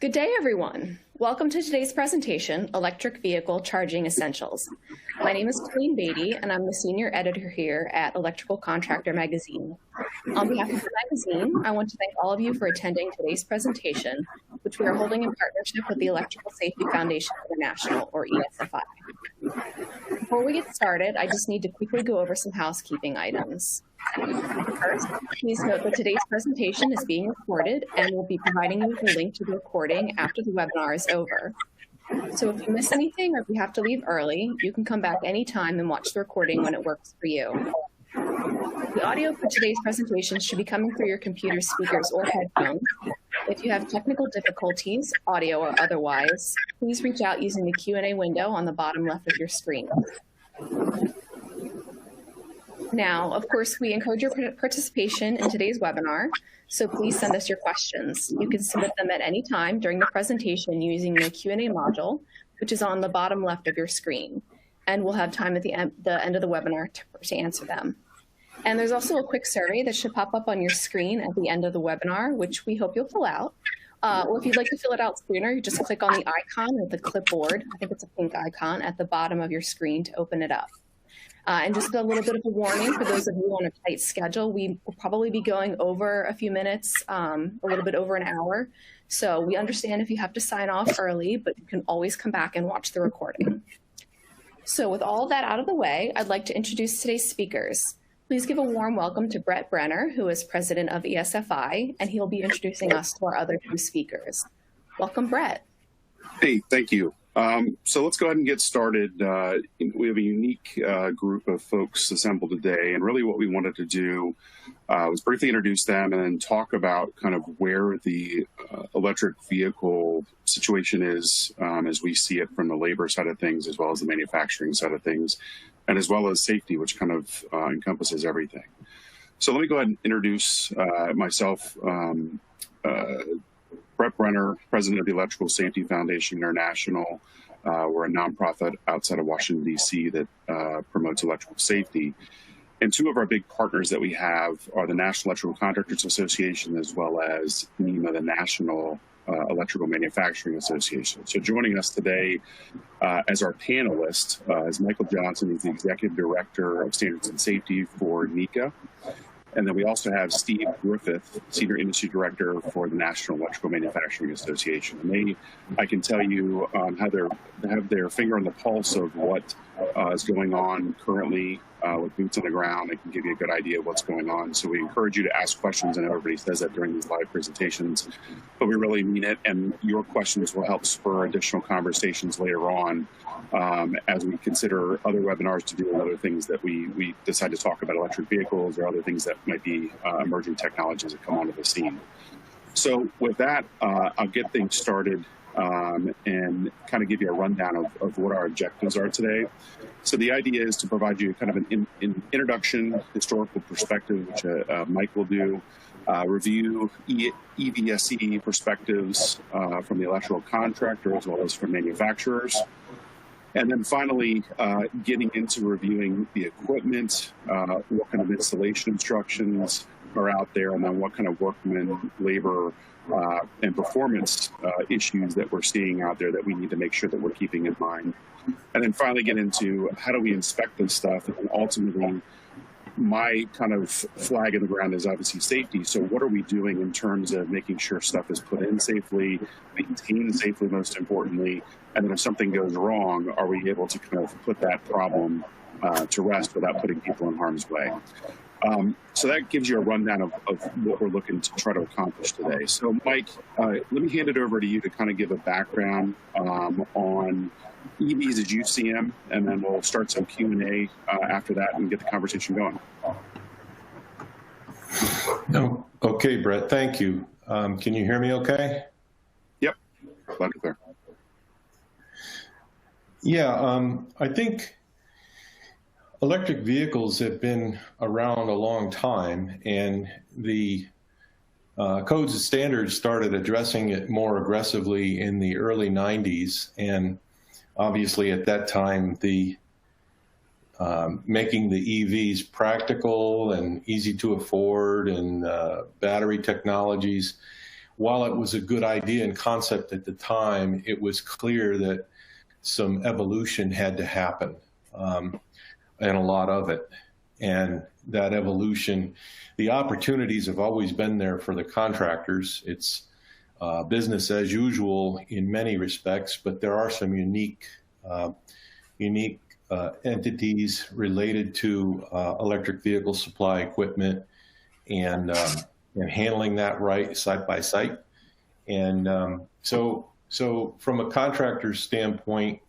Good day, everyone. Welcome to today's presentation, Electric Vehicle Charging Essentials. My name is Colleen Beatty, and I'm the senior editor here at Electrical Contractor magazine. On behalf of the magazine, I want to thank all of you for attending today's presentation, which we are holding in partnership with the Electrical Safety Foundation International, or ESFI. Before we get started, I just need to quickly go over some housekeeping items. First, please note that today's presentation is being recorded and we'll be providing you with a link to the recording after the webinar is over. So if you miss anything or if you have to leave early, you can come back anytime and watch the recording when it works for you. The audio for today's presentation should be coming through your computer speakers or headphones. If you have technical difficulties, audio or otherwise, please reach out using the Q&A window on the bottom left of your screen. Now, of course, we encourage your participation in today's webinar, so please send us your questions. You can submit them at any time during the presentation using the Q&A module, which is on the bottom left of your screen, and we'll have time at the end of the webinar to answer them. And there's also a quick survey that should pop up on your screen at the end of the webinar, which we hope you'll fill out. Or if you'd like to fill it out sooner, you just click on the icon at the clipboard. I think it's a pink icon at the bottom of your screen to open it up. And just a little bit of a warning for those of you on a tight schedule, we will probably be going over a few minutes, a little bit over an hour. So we understand if you have to sign off early, but you can always come back and watch the recording. So with all of that out of the way, I'd like to introduce today's speakers. Please give a warm welcome to Brett Brenner, who is president of ESFI, and he'll be introducing us to our other two speakers. Welcome, Brett. Hey, thank you. So let's go ahead and get started. We have a unique group of folks assembled today, and really what we wanted to do was briefly introduce them and then talk about kind of where the electric vehicle situation is as we see it from the labor side of things, as well as the manufacturing side of things, and as well as safety, which kind of encompasses everything. So let me go ahead and introduce myself. Brett Brenner, president of the Electrical Safety Foundation International. We're a nonprofit outside of Washington, D.C. that promotes electrical safety. And two of our big partners that we have are the National Electrical Contractors Association, as well as NEMA, the National Electrical Manufacturing Association. So joining us today as our panelist is Michael Johnson. He's the Executive Director of Standards and Safety for NECA. And then we also have Steve Griffith, Senior Industry Director for the National Electrical Manufacturing Association. And they, I can tell you, have their finger on the pulse of what is going on currently with boots on the ground. They can give you a good idea of what's going on. So we encourage you to ask questions, and everybody says that during these live presentations, but we really mean it. And your questions will help spur additional conversations later on as we consider other webinars to do and other things that we decide to talk about electric vehicles or other things that might be emerging technologies that come onto the scene. So with that, I'll get things started and kind of give you a rundown of what our objectives are today. So the idea is to provide you kind of an introduction, historical perspective, which Mike will do, review EVSE perspectives from the electrical contractor as well as from manufacturers. And then finally, getting into reviewing the equipment, what kind of installation instructions are out there, and then what kind of workman, labor, and performance issues that we're seeing out there that we need to make sure that we're keeping in mind. And then finally get into how do we inspect this stuff, and ultimately, my kind of flag in the ground is obviously safety. So what are we doing in terms of making sure stuff is put in safely, maintained safely, most importantly, and then if something goes wrong, are we able to kind of put that problem to rest without putting people in harm's way? So that gives you a rundown of what we're looking to try to accomplish today. So Mike, let me hand it over to you to kind of give a background on EVs as you see them, and then we'll start some Q&A after that and get the conversation going. Oh, okay, Brett, thank you. Can you hear me okay? Yep, loud and clear. Yeah, I think electric vehicles have been around a long time, and the codes and standards started addressing it more aggressively in the early 90s. And obviously at that time, the making the EVs practical and easy to afford and battery technologies while it was a good idea and concept at the time, it was clear that some evolution had to happen, and a lot of it. And that evolution, the opportunities have always been there for the contractors. It's business as usual in many respects, but there are some unique entities related to electric vehicle supply equipment and handling that right site by site. And so from a contractor's standpoint,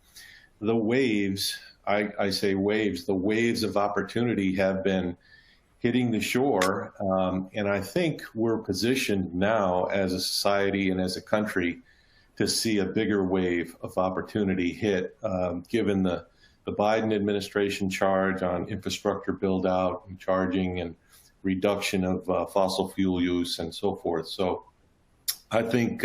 the waves, I say waves, the waves of opportunity have been hitting the shore. And I think we're positioned now as a society and as a country to see a bigger wave of opportunity hit, given the Biden administration charge on infrastructure build out and charging and reduction of fossil fuel use and so forth. So I think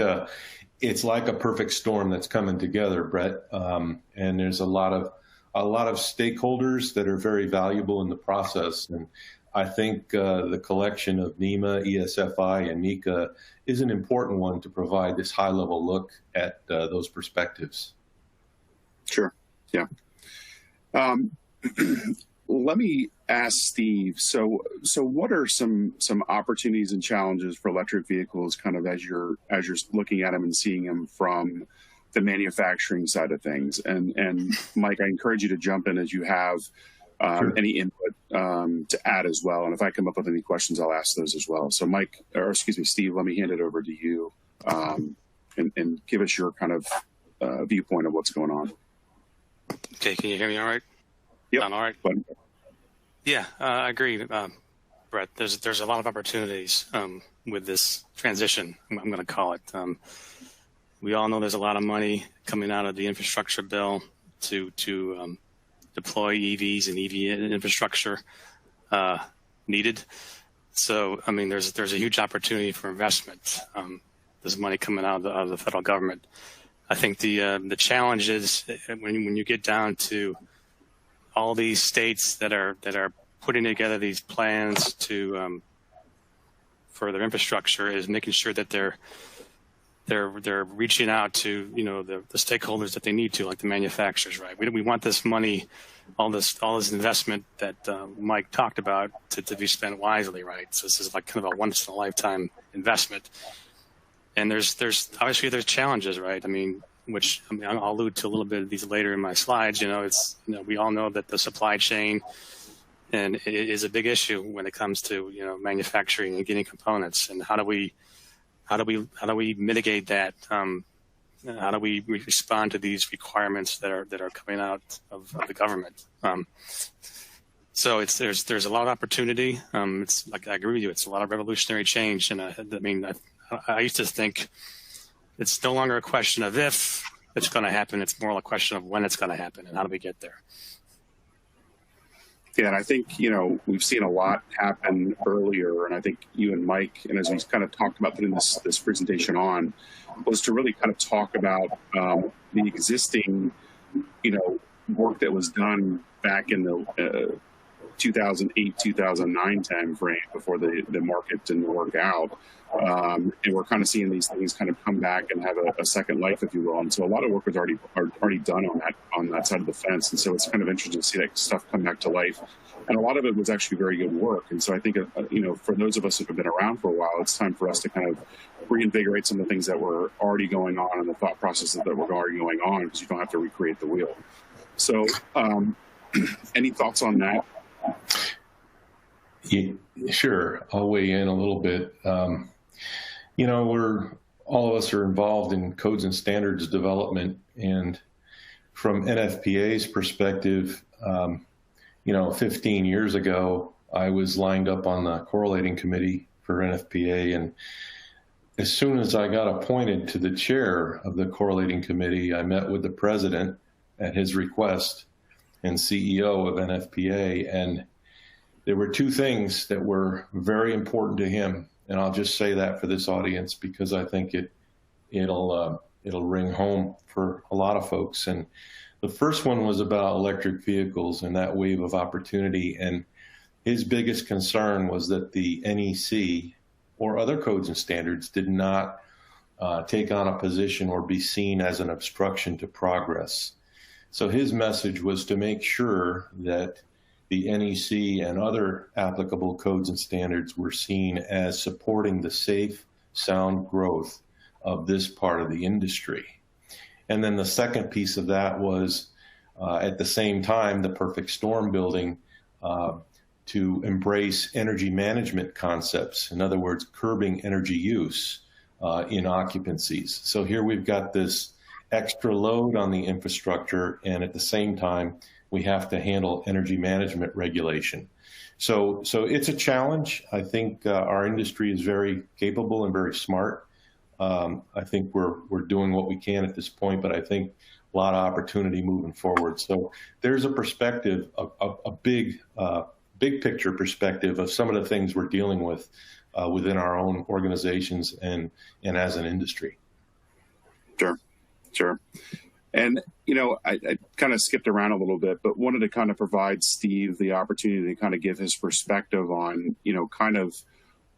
it's like a perfect storm that's coming together, Brett. And there's a lot of stakeholders that are very valuable in the process. And I think the collection of NEMA, ESFI, and NECA is an important one to provide this high-level look at those perspectives. Sure. Yeah. Let me ask Steve. So what are some opportunities and challenges for electric vehicles, kind of as you're looking at them and seeing them from the manufacturing side of things? And Mike, I encourage you to jump in as you have Sure. any input to add as well. And if I come up with any questions, I'll ask those as well. So Steve, let me hand it over to you and give us your kind of viewpoint of what's going on. Okay, can you hear me all right? Yep. All right. Yeah, I agree, Brett. There's a lot of opportunities with this transition, I'm going to call it. We all know there's a lot of money coming out of the infrastructure bill to deploy EVs and EV infrastructure needed. So, I mean, there's a huge opportunity for investment. There's money coming out of the federal government. I think the challenge is when you get down to all these states that are putting together these plans to for their infrastructure, is making sure that they're reaching out to the stakeholders that they need to, like the manufacturers, right? We want this money, all this investment that Mike talked about to be spent wisely, right? So this is like kind of a once in a lifetime investment. And there's obviously there's challenges, right? I mean, I'll allude to a little bit of these later in my slides. We all know that the supply chain and it is a big issue when it comes to manufacturing and getting components. And how do we mitigate that? How do we respond to these requirements that are coming out of the government? So there's a lot of opportunity. It's like, I agree with you. It's a lot of revolutionary change. And I used to think it's no longer a question of if it's going to happen. It's more a question of when it's going to happen and how do we get there. Yeah, and I think, we've seen a lot happen earlier, and I think you and Mike, and as we kind of talked about putting this presentation on, was to really kind of talk about the existing, work that was done back in the 2008, 2009 timeframe before the market didn't work out. And we're kind of seeing these things kind of come back and have a second life, if you will. And so a lot of work was already done on that side of the fence. And so it's kind of interesting to see that stuff come back to life. And a lot of it was actually very good work. And so I think, for those of us who have been around for a while, it's time for us to kind of reinvigorate some of the things that were already going on and the thought processes that were already going on, because you don't have to recreate the wheel. So any thoughts on that? Yeah, sure. I'll weigh in a little bit. All of us are involved in codes and standards development, and from NFPA's perspective, 15 years ago, I was lined up on the correlating committee for NFPA, and as soon as I got appointed to the chair of the correlating committee, I met with the president at his request and CEO of NFPA, and there were two things that were very important to him. And I'll just say that for this audience because I think it'll ring home for a lot of folks. And the first one was about electric vehicles and that wave of opportunity. And his biggest concern was that the NEC or other codes and standards did not take on a position or be seen as an obstruction to progress. So his message was to make sure that the NEC and other applicable codes and standards were seen as supporting the safe, sound growth of this part of the industry. And then the second piece of that was, at the same time, the perfect storm building to embrace energy management concepts. In other words, curbing energy use in occupancies. So here we've got this extra load on the infrastructure, and at the same time, we have to handle energy management regulation. So it's a challenge. I think our industry is very capable and very smart. I think we're doing what we can at this point, but I think a lot of opportunity moving forward. So there's a perspective, a big picture perspective of some of the things we're dealing with within our own organizations and as an industry. Sure. And, I kind of skipped around a little bit, but wanted to kind of provide Steve the opportunity to kind of give his perspective on, kind of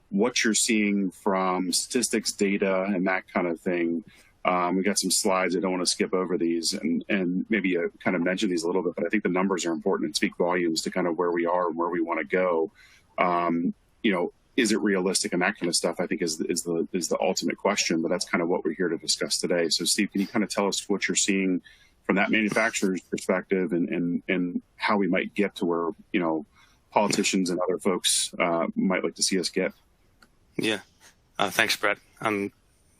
what you're seeing from statistics, data, and that kind of thing. We got some slides. I don't want to skip over these and maybe kind of mention these a little bit, but I think the numbers are important and speak volumes to kind of where we are and where we want to go. Is it realistic and that kind of stuff, I think is the ultimate question, but that's kind of what we're here to discuss today. So Steve, can you kind of tell us what you're seeing from that manufacturer's perspective and how we might get to where, politicians and other folks might like to see us get? Yeah. Thanks, Brett.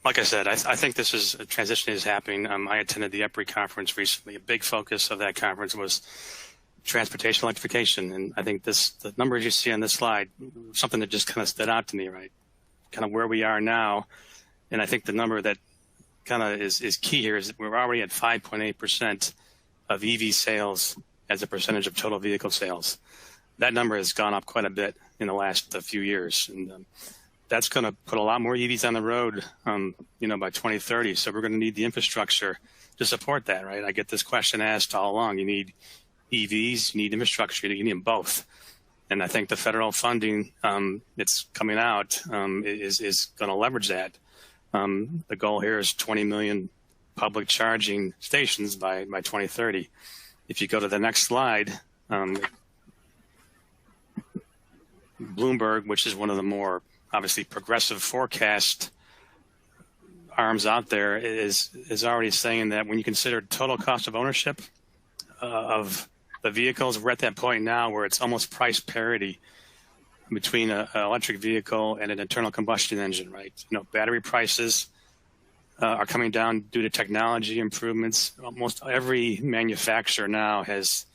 Like I said, I think this is a transition is happening. I attended the EPRI conference recently. A big focus of that conference was transportation electrification. And I think the numbers you see on this slide, something that just kind of stood out to me, right? Kind of where we are now. And I think the number that kind of is key here is that we're already at 5.8% of EV sales as a percentage of total vehicle sales. That number has gone up quite a bit in the last few years. And that's going to put a lot more EVs on the road, by 2030. So we're going to need the infrastructure to support that, right? I get this question asked all along. You need EVs, you need infrastructure, you need them both. And I think the federal funding that's coming out is going to leverage that. The goal here is 20 million public charging stations by 2030. If you go to the next slide, Bloomberg, which is one of the more obviously progressive forecast arms out there, is already saying that when you consider total cost of ownership of the vehicles, we're at that point now where it's almost price parity between an electric vehicle and an internal combustion engine, right? Battery prices are coming down due to technology improvements. Almost every manufacturer now is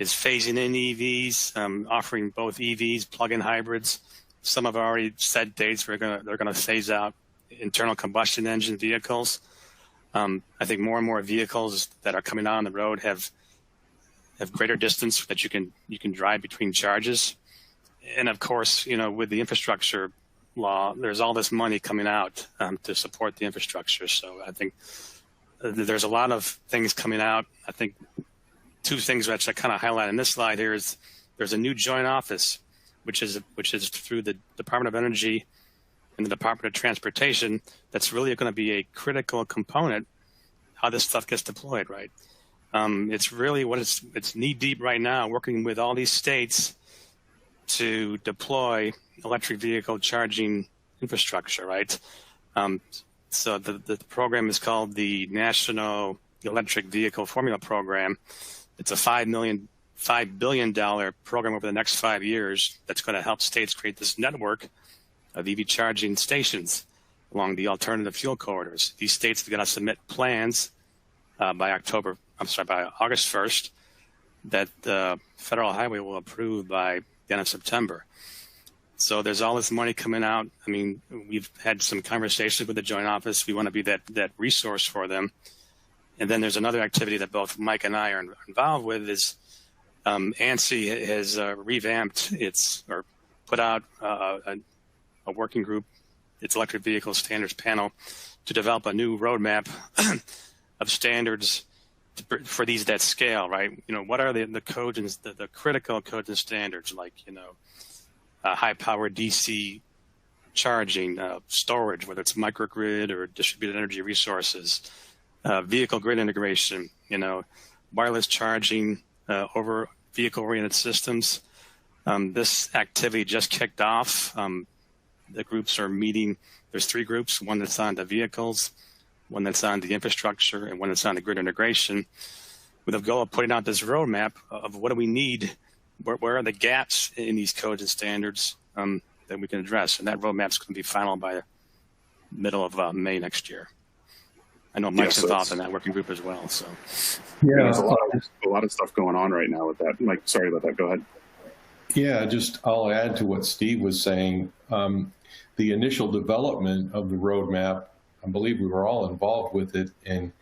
phasing in EVs, offering both EVs, plug-in hybrids. Some have already set dates where they're gonna phase out internal combustion engine vehicles. I think more and more vehicles that are coming out on the road have greater distance that you can drive between charges. And of course, with the infrastructure law, there's all this money coming out to support the infrastructure. So I think there's a lot of things coming out. I think two things which I kind of highlight in this slide here is there's a new joint office, which is through the Department of Energy and the Department of Transportation. That's really going to be a critical component how this stuff gets deployed, right? It's really it's knee deep right now, working with all these states to deploy electric vehicle charging infrastructure, right? So the program is called the National Electric Vehicle Formula Program. It's a $5 billion program over the next 5 years that's going to help states create this network of EV charging stations along the alternative fuel corridors. These states are going to submit plans by August 1st that the Federal Highway will approve by the end of September. So there's all this money coming out. I mean, we've had some conversations with the Joint Office. We want to be that resource for them. And then there's another activity that both Mike and I are involved with is ANSI has revamped or put out a working group, its electric vehicle standards panel, to develop a new roadmap of standards for these that scale, right? What are the codes and the critical codes and standards, like high power DC charging, storage, whether it's microgrid or distributed energy resources, vehicle grid integration, wireless charging over vehicle-oriented systems. This activity just kicked off. The groups are meeting. There's 3 groups, one that's on the vehicles, one that's on the infrastructure, and one that's on the grid integration, with the goal of putting out this roadmap of what do we need, where are the gaps in these codes and standards that we can address. And that roadmap's going to be final by the middle of May next year. I know Mike's involved in that working group as well. So yeah, there's a lot of stuff going on right now with that. Mike, sorry about that. Go ahead. Yeah, I'll add to what Steve was saying. The initial development of the roadmap, I believe we were all involved with it. And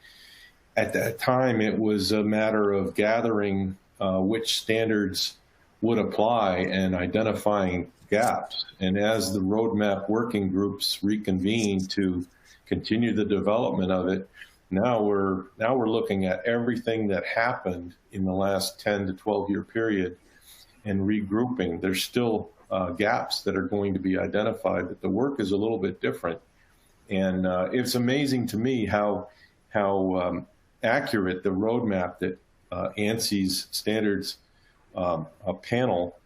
at that time, it was a matter of gathering which standards would apply and identifying gaps. And as the roadmap working groups reconvened to continue the development of it, now we're looking at everything that happened in the last 10 to 12 year period and regrouping. There's still gaps that are going to be identified, but the work is a little bit different. And it's amazing to me how accurate the roadmap that ANSI's standards panel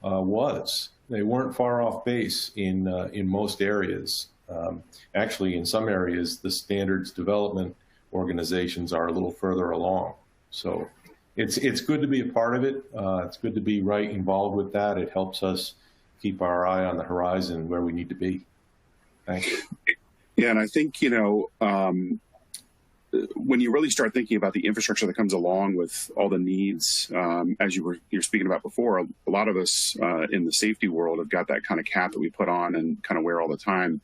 was. They weren't far off base in most areas. Actually, in some areas, the standards development organizations are a little further along. So it's good to be a part of it. It's good to be right involved with that. It helps us keep our eye on the horizon where we need to be. Thanks. Yeah, and I think, when you really start thinking about the infrastructure that comes along with all the needs, as you're speaking about before, a lot of us in the safety world have got that kind of cap that we put on and kind of wear all the time.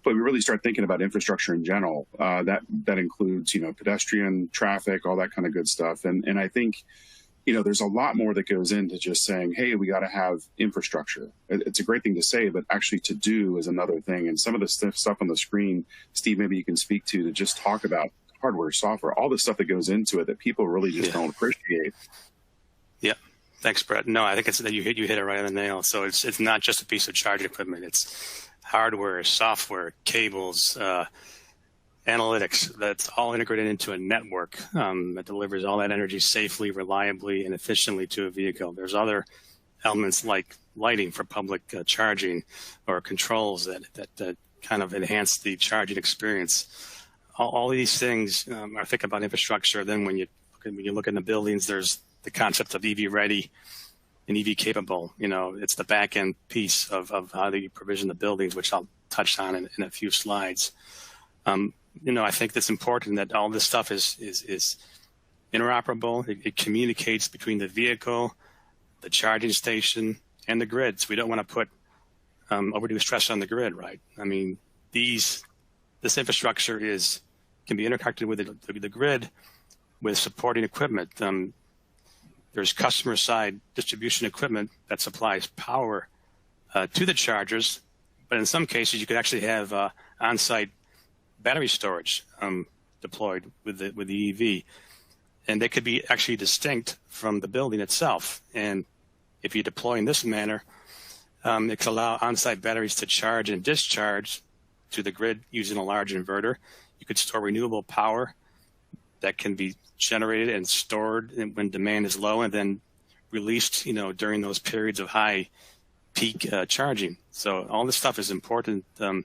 But we really start thinking about infrastructure in general. That includes, pedestrian, traffic, all that kind of good stuff. And I think, there's a lot more that goes into just saying, hey, we got to have infrastructure. It's a great thing to say, but actually to do is another thing. And some of the stuff on the screen, Steve, maybe you can speak to just talk about hardware, software, all the stuff that goes into it that people really just don't appreciate. Yeah. Thanks, Brett. No, I think it's that you hit it right on the nail. So it's not just a piece of charging equipment. It's hardware, software, cables, analytics. That's all integrated into a network that delivers all that energy safely, reliably, and efficiently to a vehicle. There's other elements like lighting for public charging or controls that kind of enhance the charging experience. All these things are thinking about infrastructure. Then when you look in the buildings, there's the concept of EV ready and EV capable. It's the back end piece of how you provision the buildings, which I'll touch on in a few slides. I think that's important that all this stuff is interoperable. It communicates between the vehicle, the charging station, and the grid. So we don't want to put overdue stress on the grid, right? I mean, this infrastructure can be interconnected with the grid with supporting equipment. There's customer side distribution equipment that supplies power to the chargers, but in some cases you could actually have on-site battery storage deployed with the EV, and they could be actually distinct from the building itself. And if you deploy in this manner, it could allow on-site batteries to charge and discharge to the grid using a large inverter. You could store renewable power that can be generated and stored when demand is low, and then released, during those periods of high peak charging. So all this stuff is important to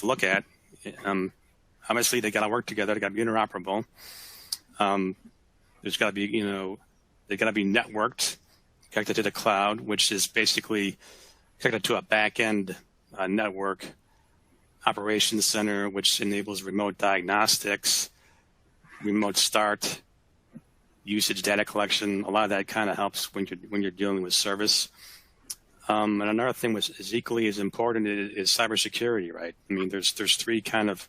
look at. Obviously, they got to work together. They got to be interoperable. There's got to be, they got to be networked, connected to the cloud, which is basically connected to a back end network operations center, which enables remote diagnostics, remote start, usage data collection. A lot of that kind of helps when you're dealing with service. And another thing which is equally as important is cybersecurity, right? I mean, there's 3 kind of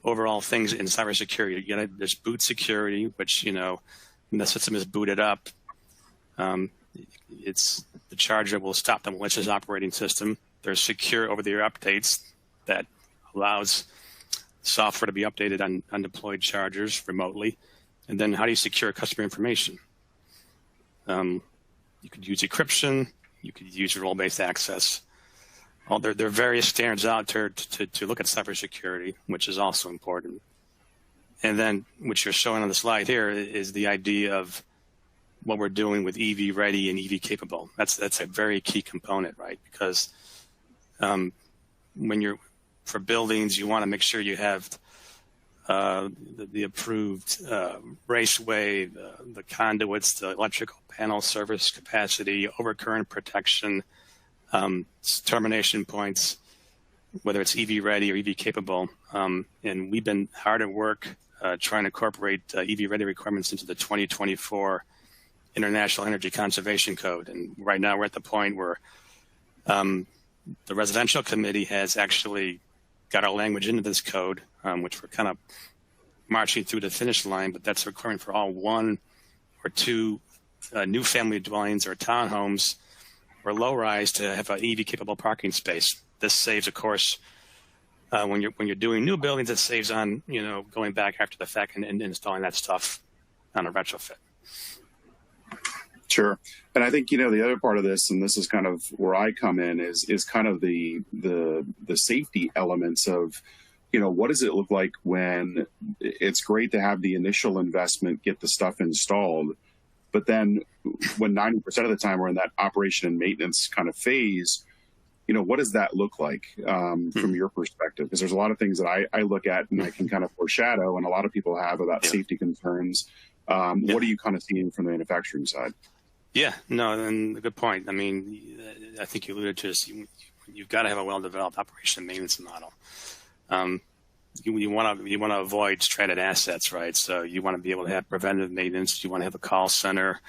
overall things in cybersecurity. There's boot security, which, when the system is booted up, it's the charger will stop the malicious operating system. There's secure over-the-air updates that allows software to be updated on deployed chargers remotely. And then how do you secure customer information? You could use encryption. You could use role-based access. well, there are various standards out there to look at cybersecurity, which is also important. And then what you're showing on the slide here is the idea of what we're doing with EV ready and EV capable. That's a very key component, right? Because when you're for buildings, you want to make sure you have the approved raceway, the conduits, the electrical panel service capacity, overcurrent protection, termination points, whether it's EV ready or EV capable. And we've been hard at work trying to incorporate EV ready requirements into the 2024 International Energy Conservation Code. And right now we're at the point where the residential committee has actually got our language into this code, which we're kind of marching through the finish line, but that's a requirement for all 1 or 2 new family dwellings or townhomes or low rise to have an EV capable parking space. This saves, of course, when you're doing new buildings, it saves on, going back after the fact and installing that stuff on a retrofit. Sure. And I think, the other part of this, and this is kind of where I come in, is kind of the safety elements of, what does it look like when it's great to have the initial investment, get the stuff installed, but then when 90% of the time we're in that operation and maintenance kind of phase, what does that look like from your perspective? Because there's a lot of things that I look at and I can kind of foreshadow, and a lot of people have about safety concerns. What are you kind of seeing from the manufacturing side? Yeah, no, and a good point. I mean, I think you alluded to this. You've got to have a well-developed operation and maintenance model. You want to avoid stranded assets, right? So you want to be able to have preventive maintenance. You want to have a call center.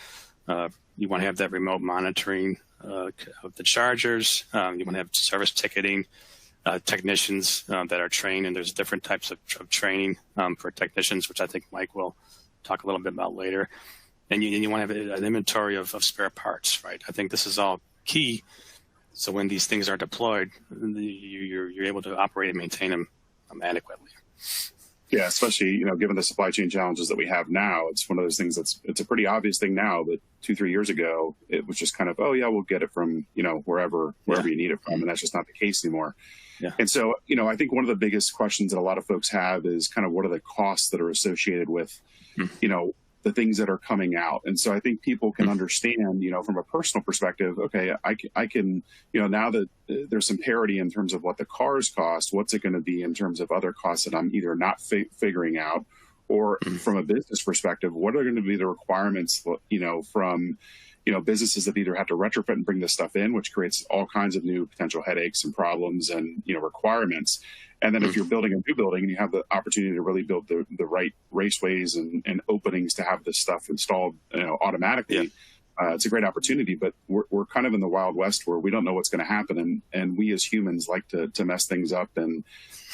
You want to have that remote monitoring of the chargers. You want to have service ticketing, technicians that are trained, and there's different types of training for technicians, which I think Mike will talk a little bit about later. And you want to have an inventory of spare parts, right? I think this is all key. So when these things are deployed, you're able to operate and maintain them adequately. Yeah, especially, given the supply chain challenges that we have now, it's one of those things it's a pretty obvious thing now, but 2-3 years ago, it was just kind of, oh yeah, we'll get it from, wherever you need it from. And that's just not the case anymore. Yeah. And so, I think one of the biggest questions that a lot of folks have is kind of what are the costs that are associated with, the things that are coming out. And so I think people can understand, from a personal perspective, okay, I can, now that there's some parity in terms of what the cars cost, what's it going to be in terms of other costs that I'm either not figuring out, or from a business perspective, what are going to be the requirements, from, businesses that either have to retrofit and bring this stuff in, which creates all kinds of new potential headaches and problems and, requirements. And then if you're building a new building and you have the opportunity to really build the right raceways and openings to have this stuff installed, automatically, it's a great opportunity. But we're kind of in the Wild West where we don't know what's going to happen. And we as humans like to mess things up. And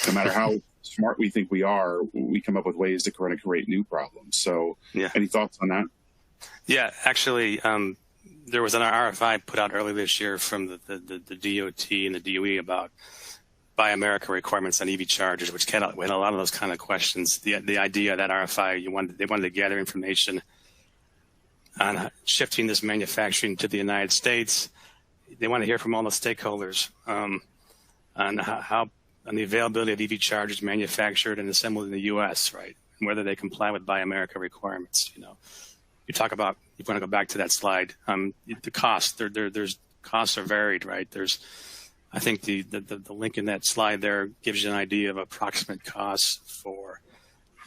no matter how smart we think we are, we come up with ways to kind of create new problems. So any thoughts on that? Yeah, actually, there was an RFI put out earlier this year from the DOT and the DOE about Buy America requirements on EV chargers, which had a lot of those kind of questions. The idea of that RFI, they wanted to gather information on shifting this manufacturing to the United States. They want to hear from all the stakeholders on how on the availability of EV chargers manufactured and assembled in the U.S., right, and whether they comply with Buy America requirements. You want to go back to that slide. The cost, there's costs are varied, right? I think the link in that slide there gives you an idea of approximate costs for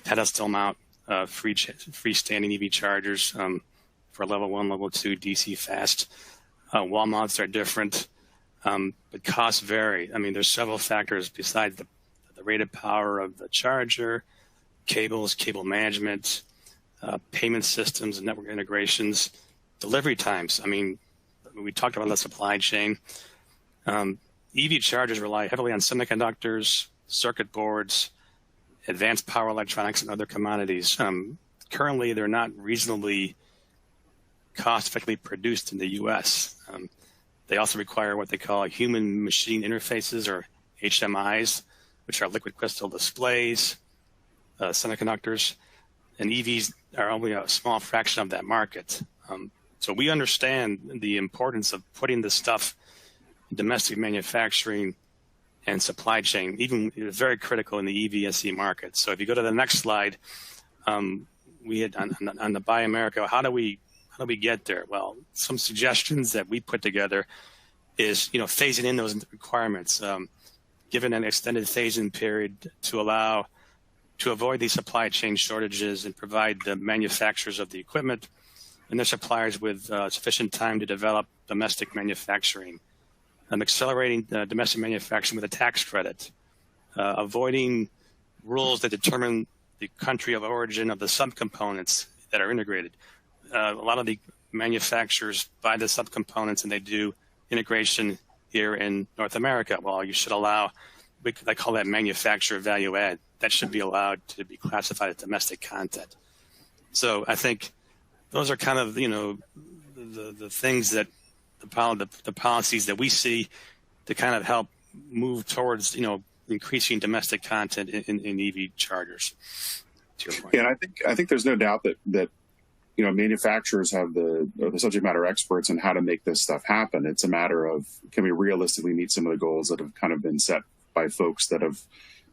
pedestal mount freestanding EV chargers for level 1, level 2 DC fast. Wall mounts are different, but costs vary. I mean, there's several factors besides the rated power of the charger, cables, cable management, payment systems and network integrations, delivery times. I mean, we talked about the supply chain. EV chargers rely heavily on semiconductors, circuit boards, advanced power electronics, and other commodities. Currently, they're not reasonably cost-effectively produced in the U.S. They also require what they call human-machine interfaces, or HMIs, which are liquid crystal displays, semiconductors, and EVs are only a small fraction of that market. So we understand the importance of putting this stuff domestic manufacturing and supply chain, even very critical in the EV/SC market. So if you go to the next slide, we had on the Buy America, how do we get there? Well, some suggestions that we put together is, phasing in those requirements, given an extended phase-in period to avoid these supply chain shortages and provide the manufacturers of the equipment and their suppliers with sufficient time to develop domestic manufacturing, accelerating domestic manufacturing with a tax credit, avoiding rules that determine the country of origin of the subcomponents that are integrated. A lot of the manufacturers buy the subcomponents and they do integration here in North America. Well, you should allow, I call that manufacturer value add. That should be allowed to be classified as domestic content. So I think those are kind of, the things that the policies that we see to kind of help move towards, increasing domestic content in EV chargers. To your point. Yeah, and I think there's no doubt that manufacturers have the subject matter experts in how to make this stuff happen. It's a matter of, can we realistically meet some of the goals that have kind of been set by folks that have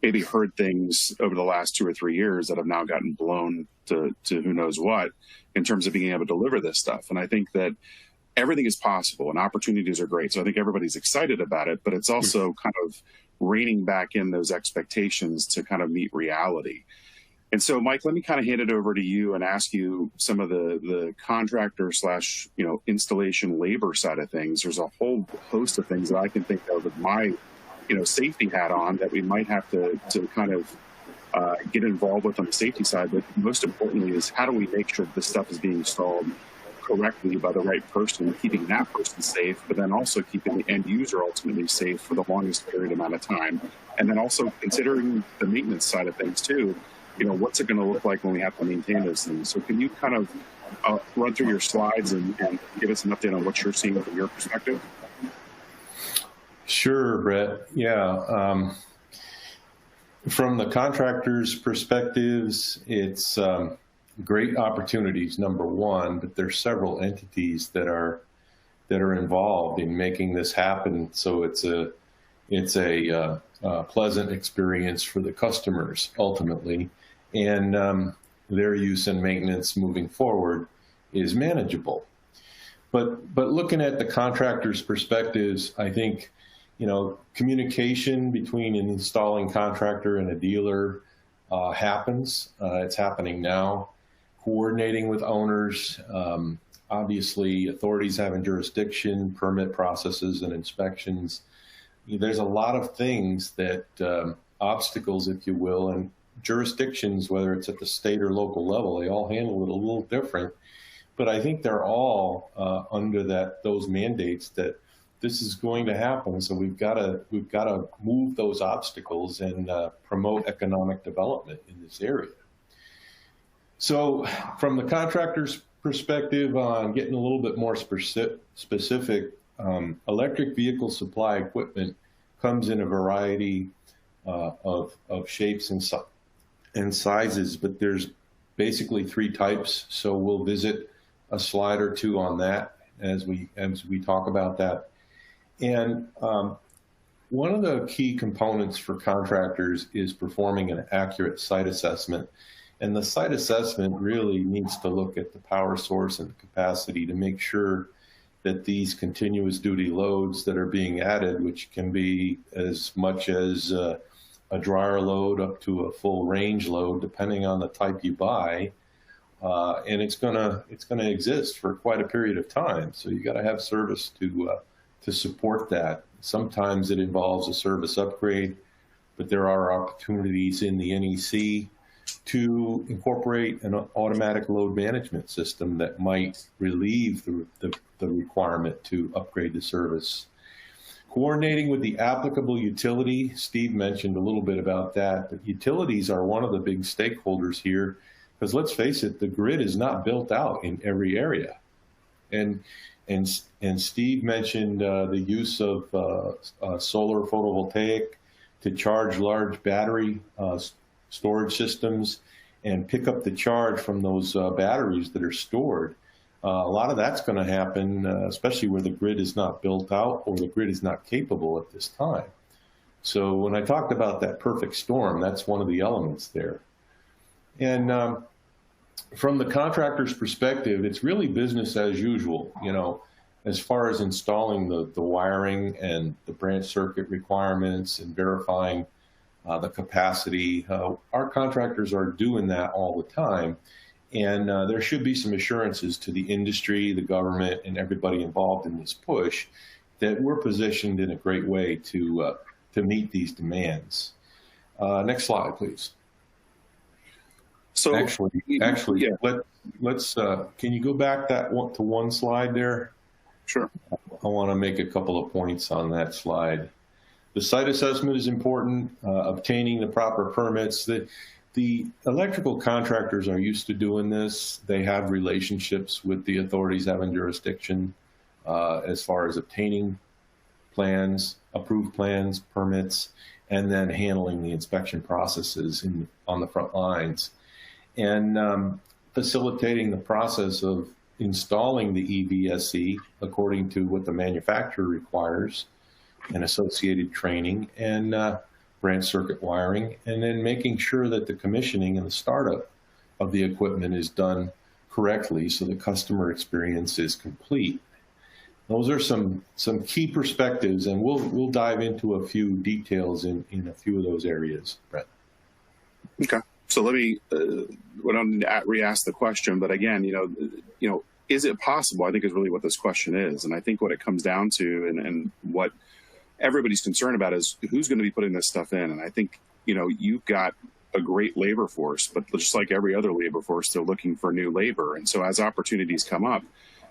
maybe heard things over the last 2 or 3 years that have now gotten blown to who knows what in terms of being able to deliver this stuff. And I think that everything is possible and opportunities are great. So I think everybody's excited about it, but it's also kind of reining back in those expectations to kind of meet reality. And so, Mike, let me kind of hand it over to you and ask you some of the contractor / installation labor side of things. There's a whole host of things that I can think of with my, safety hat on that we might have to kind of get involved with on the safety side. But most importantly is, how do we make sure this stuff is being installed correctly by the right person, keeping that person safe, but then also keeping the end user ultimately safe for the longest period amount of time. And then also considering the maintenance side of things too. What's it going to look like when we have to maintain those things? So can you kind of run through your slides and give us an update on what you're seeing from your perspective? Sure, Brett. Yeah. From the contractors' perspectives, it's great opportunities, number one, but there's several entities that are involved in making this happen. So it's a pleasant experience for the customers ultimately, and their use and maintenance moving forward is manageable. But looking at the contractors' perspectives, I think communication between an installing contractor and a dealer happens. It's happening now. Coordinating with owners, obviously authorities having jurisdiction, permit processes and inspections. There's a lot of things that obstacles, if you will, and jurisdictions, whether it's at the state or local level, they all handle it a little different. But I think they're all under those mandates that this is going to happen. So we've got to move those obstacles and promote economic development in this area. So from the contractor's perspective on getting a little bit more specific, electric vehicle supply equipment comes in a variety of shapes and sizes, but there's basically 3 types. So we'll visit a slide or 2 on that as we talk about that. And one of the key components for contractors is performing an accurate site assessment. And the site assessment really needs to look at the power source and the capacity to make sure that these continuous duty loads that are being added, which can be as much as a dryer load up to a full range load, depending on the type you buy, and it's gonna exist for quite a period of time. So you got to have service to support that. Sometimes it involves a service upgrade, but there are opportunities in the NEC to incorporate an automatic load management system that might relieve the requirement to upgrade the service. Coordinating with the applicable utility, Steve mentioned a little bit about that, but utilities are one of the big stakeholders here, because let's face it, the grid is not built out in every area. And Steve mentioned the use of solar photovoltaic to charge large battery storage systems and pick up the charge from those batteries that are stored. A lot of that's going to happen, especially where the grid is not built out or the grid is not capable at this time. So when I talked about that perfect storm, that's one of the elements there. And from the contractor's perspective, it's really business as usual, as far as installing the wiring and the branch circuit requirements and verifying the capacity. Our contractors are doing that all the time. And there should be some assurances to the industry, the government, and everybody involved in this push that we're positioned in a great way to meet these demands. Next slide, please. So actually, yeah. Let's. Can you go back to one slide there? Sure. I want to make a couple of points on that slide. The site assessment is important. Obtaining the proper permits. The electrical contractors are used to doing this. They have relationships with the authorities having jurisdiction as far as obtaining plans, approved plans, permits, and then handling the inspection processes on the front lines. And facilitating the process of installing the EVSE according to what the manufacturer requires and associated training and branch circuit wiring, and then making sure that the commissioning and the startup of the equipment is done correctly so the customer experience is complete. Those are some key perspectives, and we'll dive into a few details in a few of those areas, Brett. Okay. So let me re-ask the question, but again, is it possible? I think is really what this question is, and I think what it comes down to, and what everybody's concerned about is who's going to be putting this stuff in. And I think you've got a great labor force, but just like every other labor force, they're looking for new labor. And so as opportunities come up,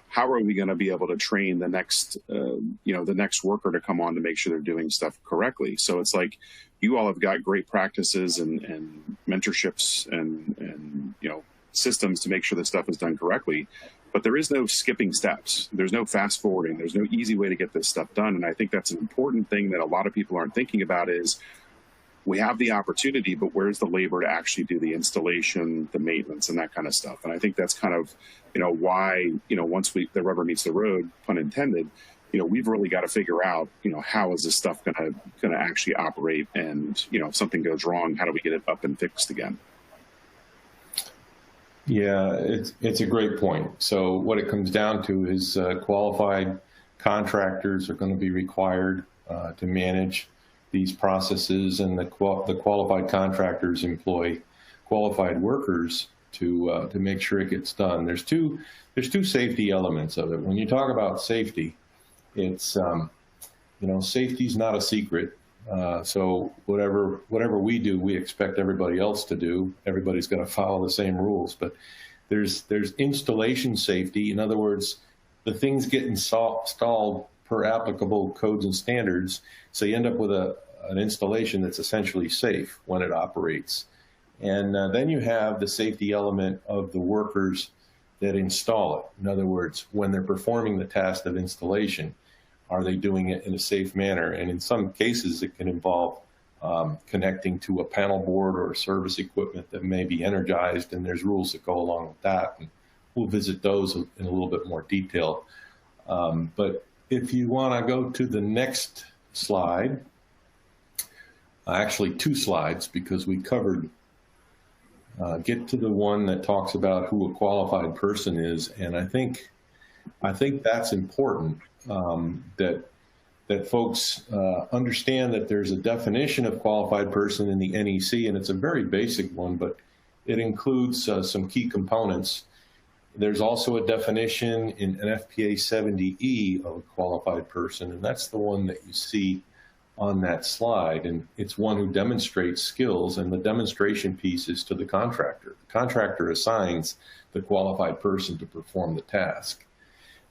how are we going to be able to train the next worker to come on to make sure they're doing stuff correctly? So it's like you all have got great practices and mentorships and systems to make sure this stuff is done correctly. But there is no skipping steps. There's no fast forwarding. There's no easy way to get this stuff done. And I think that's an important thing that a lot of people aren't thinking about is we have the opportunity, but where's the labor to actually do the installation, the maintenance, and that kind of stuff. And I think that's kind of, why, once the rubber meets the road, pun intended, we've really got to figure out, how is this stuff going to actually operate? And, if something goes wrong, how do we get it up and fixed again? Yeah, it's a great point. So what it comes down to is qualified contractors are going to be required to manage these processes, and the qualified contractors employ qualified workers to make sure it gets done. There's two safety elements of it. When you talk about safety, it's safety's not a secret. So whatever we do, we expect everybody else to do. Everybody's going to follow the same rules. But there's installation safety. In other words, the things get installed per applicable codes and standards. So you end up with an installation that's essentially safe when it operates. And then you have the safety element of the workers that install it. In other words, when they're performing the task of installation, are they doing it in a safe manner? And in some cases, it can involve connecting to a panel board or service equipment that may be energized, and there's rules that go along with that. And we'll visit those in a little bit more detail. But if you want to go to the next slide, actually two slides, because we covered, get to the one that talks about who a qualified person is. And I think that's important, that folks understand that there's a definition of qualified person in the NEC, and it's a very basic one, but it includes some key components. There's also a definition in NFPA 70E of a qualified person, and that's the one that you see on that slide. And it's one who demonstrates skills, and the demonstration piece is to the contractor. The contractor assigns the qualified person to perform the task.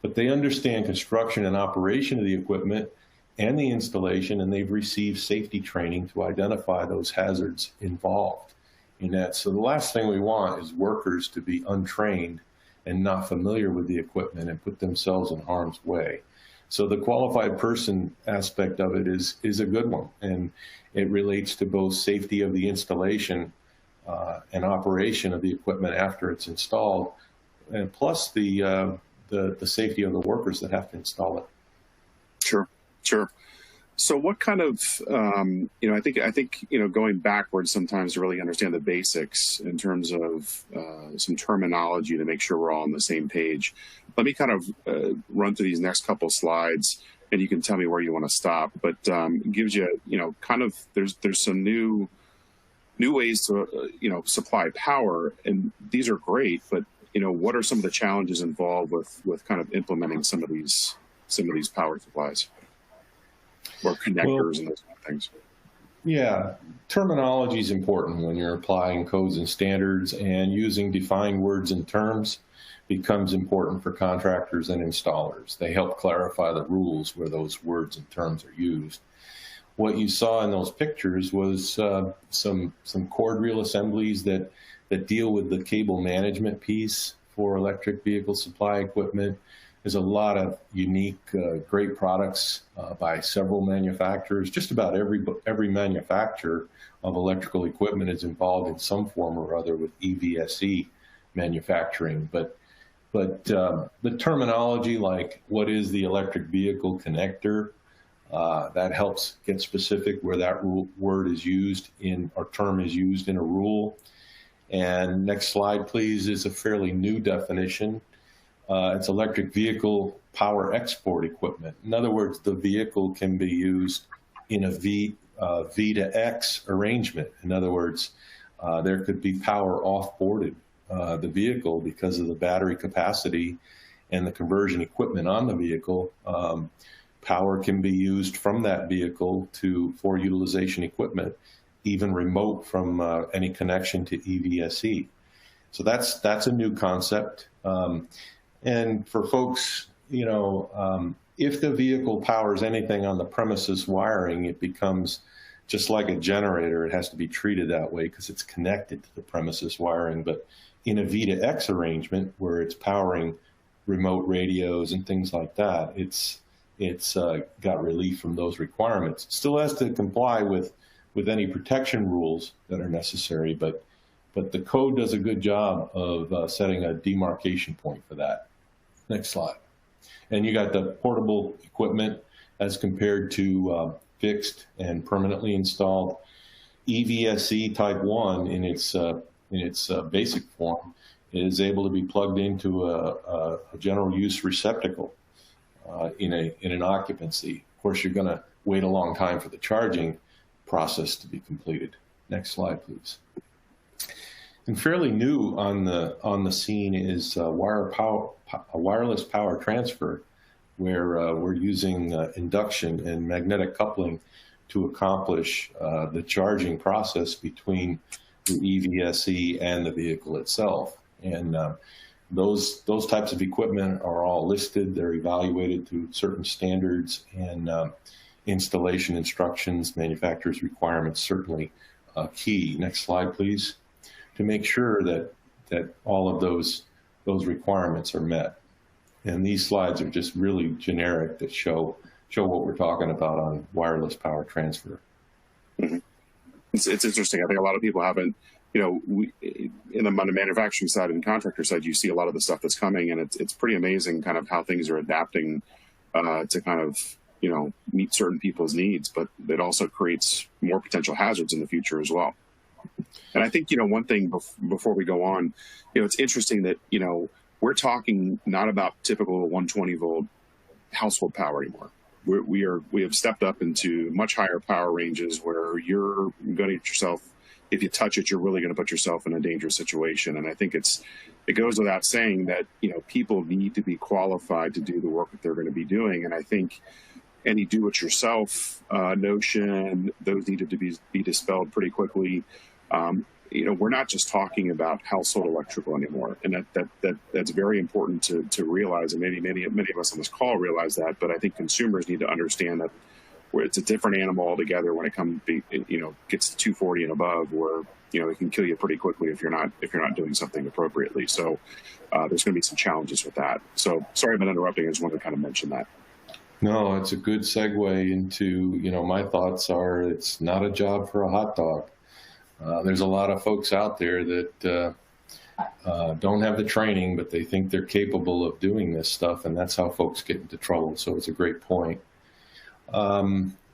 But they understand construction and operation of the equipment and the installation, and they've received safety training to identify those hazards involved in that. So the last thing we want is workers to be untrained and not familiar with the equipment and put themselves in harm's way. So the qualified person aspect of it is a good one, and it relates to both safety of the installation and operation of the equipment after it's installed, and plus the the safety of the workers that have to install it. Sure, sure. So what kind of, I think, going backwards sometimes to really understand the basics in terms of some terminology to make sure we're all on the same page. Let me kind of run through these next couple slides, and you can tell me where you want to stop. But it gives you, kind of, there's some new ways to, supply power, and these are great. But what are some of the challenges involved with kind of implementing some of these power supplies? Or connectors and those kind of things. Yeah, terminology is important when you're applying codes and standards, and using defined words and terms becomes important for contractors and installers. They help clarify the rules where those words and terms are used. What you saw in those pictures was some cord reel assemblies that deal with the cable management piece for electric vehicle supply equipment. There's a lot of unique, great products by several manufacturers. Just about every manufacturer of electrical equipment is involved in some form or other with EVSE manufacturing. But the terminology, like what is the electric vehicle connector, that helps get specific where that word is used in, or term is used in a rule. And next slide, please, is a fairly new definition. It's electric vehicle power export equipment. In other words, the vehicle can be used in a V to X arrangement. In other words, there could be power off-boarded the vehicle because of the battery capacity and the conversion equipment on the vehicle. Power can be used from that vehicle for utilization equipment, even remote from any connection to EVSE. So that's a new concept. And for folks, if the vehicle powers anything on the premises wiring, it becomes just like a generator. It has to be treated that way because it's connected to the premises wiring. But in a V to X arrangement, where it's powering remote radios and things like that, it's got relief from those requirements. It still has to comply with any protection rules that are necessary, but the code does a good job of setting a demarcation point for that. Next slide. And you got the portable equipment as compared to fixed and permanently installed. EVSE Type 1 in its basic form is able to be plugged into a general use receptacle in an occupancy. Of course, you're going to wait a long time for the charging process to be completed. Next slide, please. And fairly new on the scene is wireless power transfer, where we're using induction and magnetic coupling to accomplish the charging process between the EVSE and the vehicle itself. And those types of equipment are all listed. They're evaluated to certain standards and installation instructions, manufacturer's requirements, certainly key. Next slide, please. To make sure that all of those requirements are met. And these slides are just really generic that show what we're talking about on wireless power transfer. Mm-hmm. It's interesting. I think a lot of people haven't, on the manufacturing side and contractor side, you see a lot of the stuff that's coming, and it's pretty amazing kind of how things are adapting to kind of, meet certain people's needs, but it also creates more potential hazards in the future as well. And I think, one thing before we go on, it's interesting that, we're talking not about typical 120 volt household power anymore. We have stepped up into much higher power ranges where you're going to get yourself, if you touch it, you're really going to put yourself in a dangerous situation. And I think it goes without saying that, people need to be qualified to do the work that they're going to be doing. And I think any do-it-yourself notion, those needed to be dispelled pretty quickly. We're not just talking about household electrical anymore, and that's very important to realize. And maybe many of us on this call realize that, but I think consumers need to understand that it's a different animal altogether when it comes, gets to 240 and above, where it can kill you pretty quickly if you're not doing something appropriately. So there's going to be some challenges with that. So sorry about interrupting. I just wanted to kind of mention that. No, it's a good segue into, my thoughts are it's not a job for a hot dog. There's a lot of folks out there that don't have the training, but they think they're capable of doing this stuff, and that's how folks get into trouble. So it's a great point.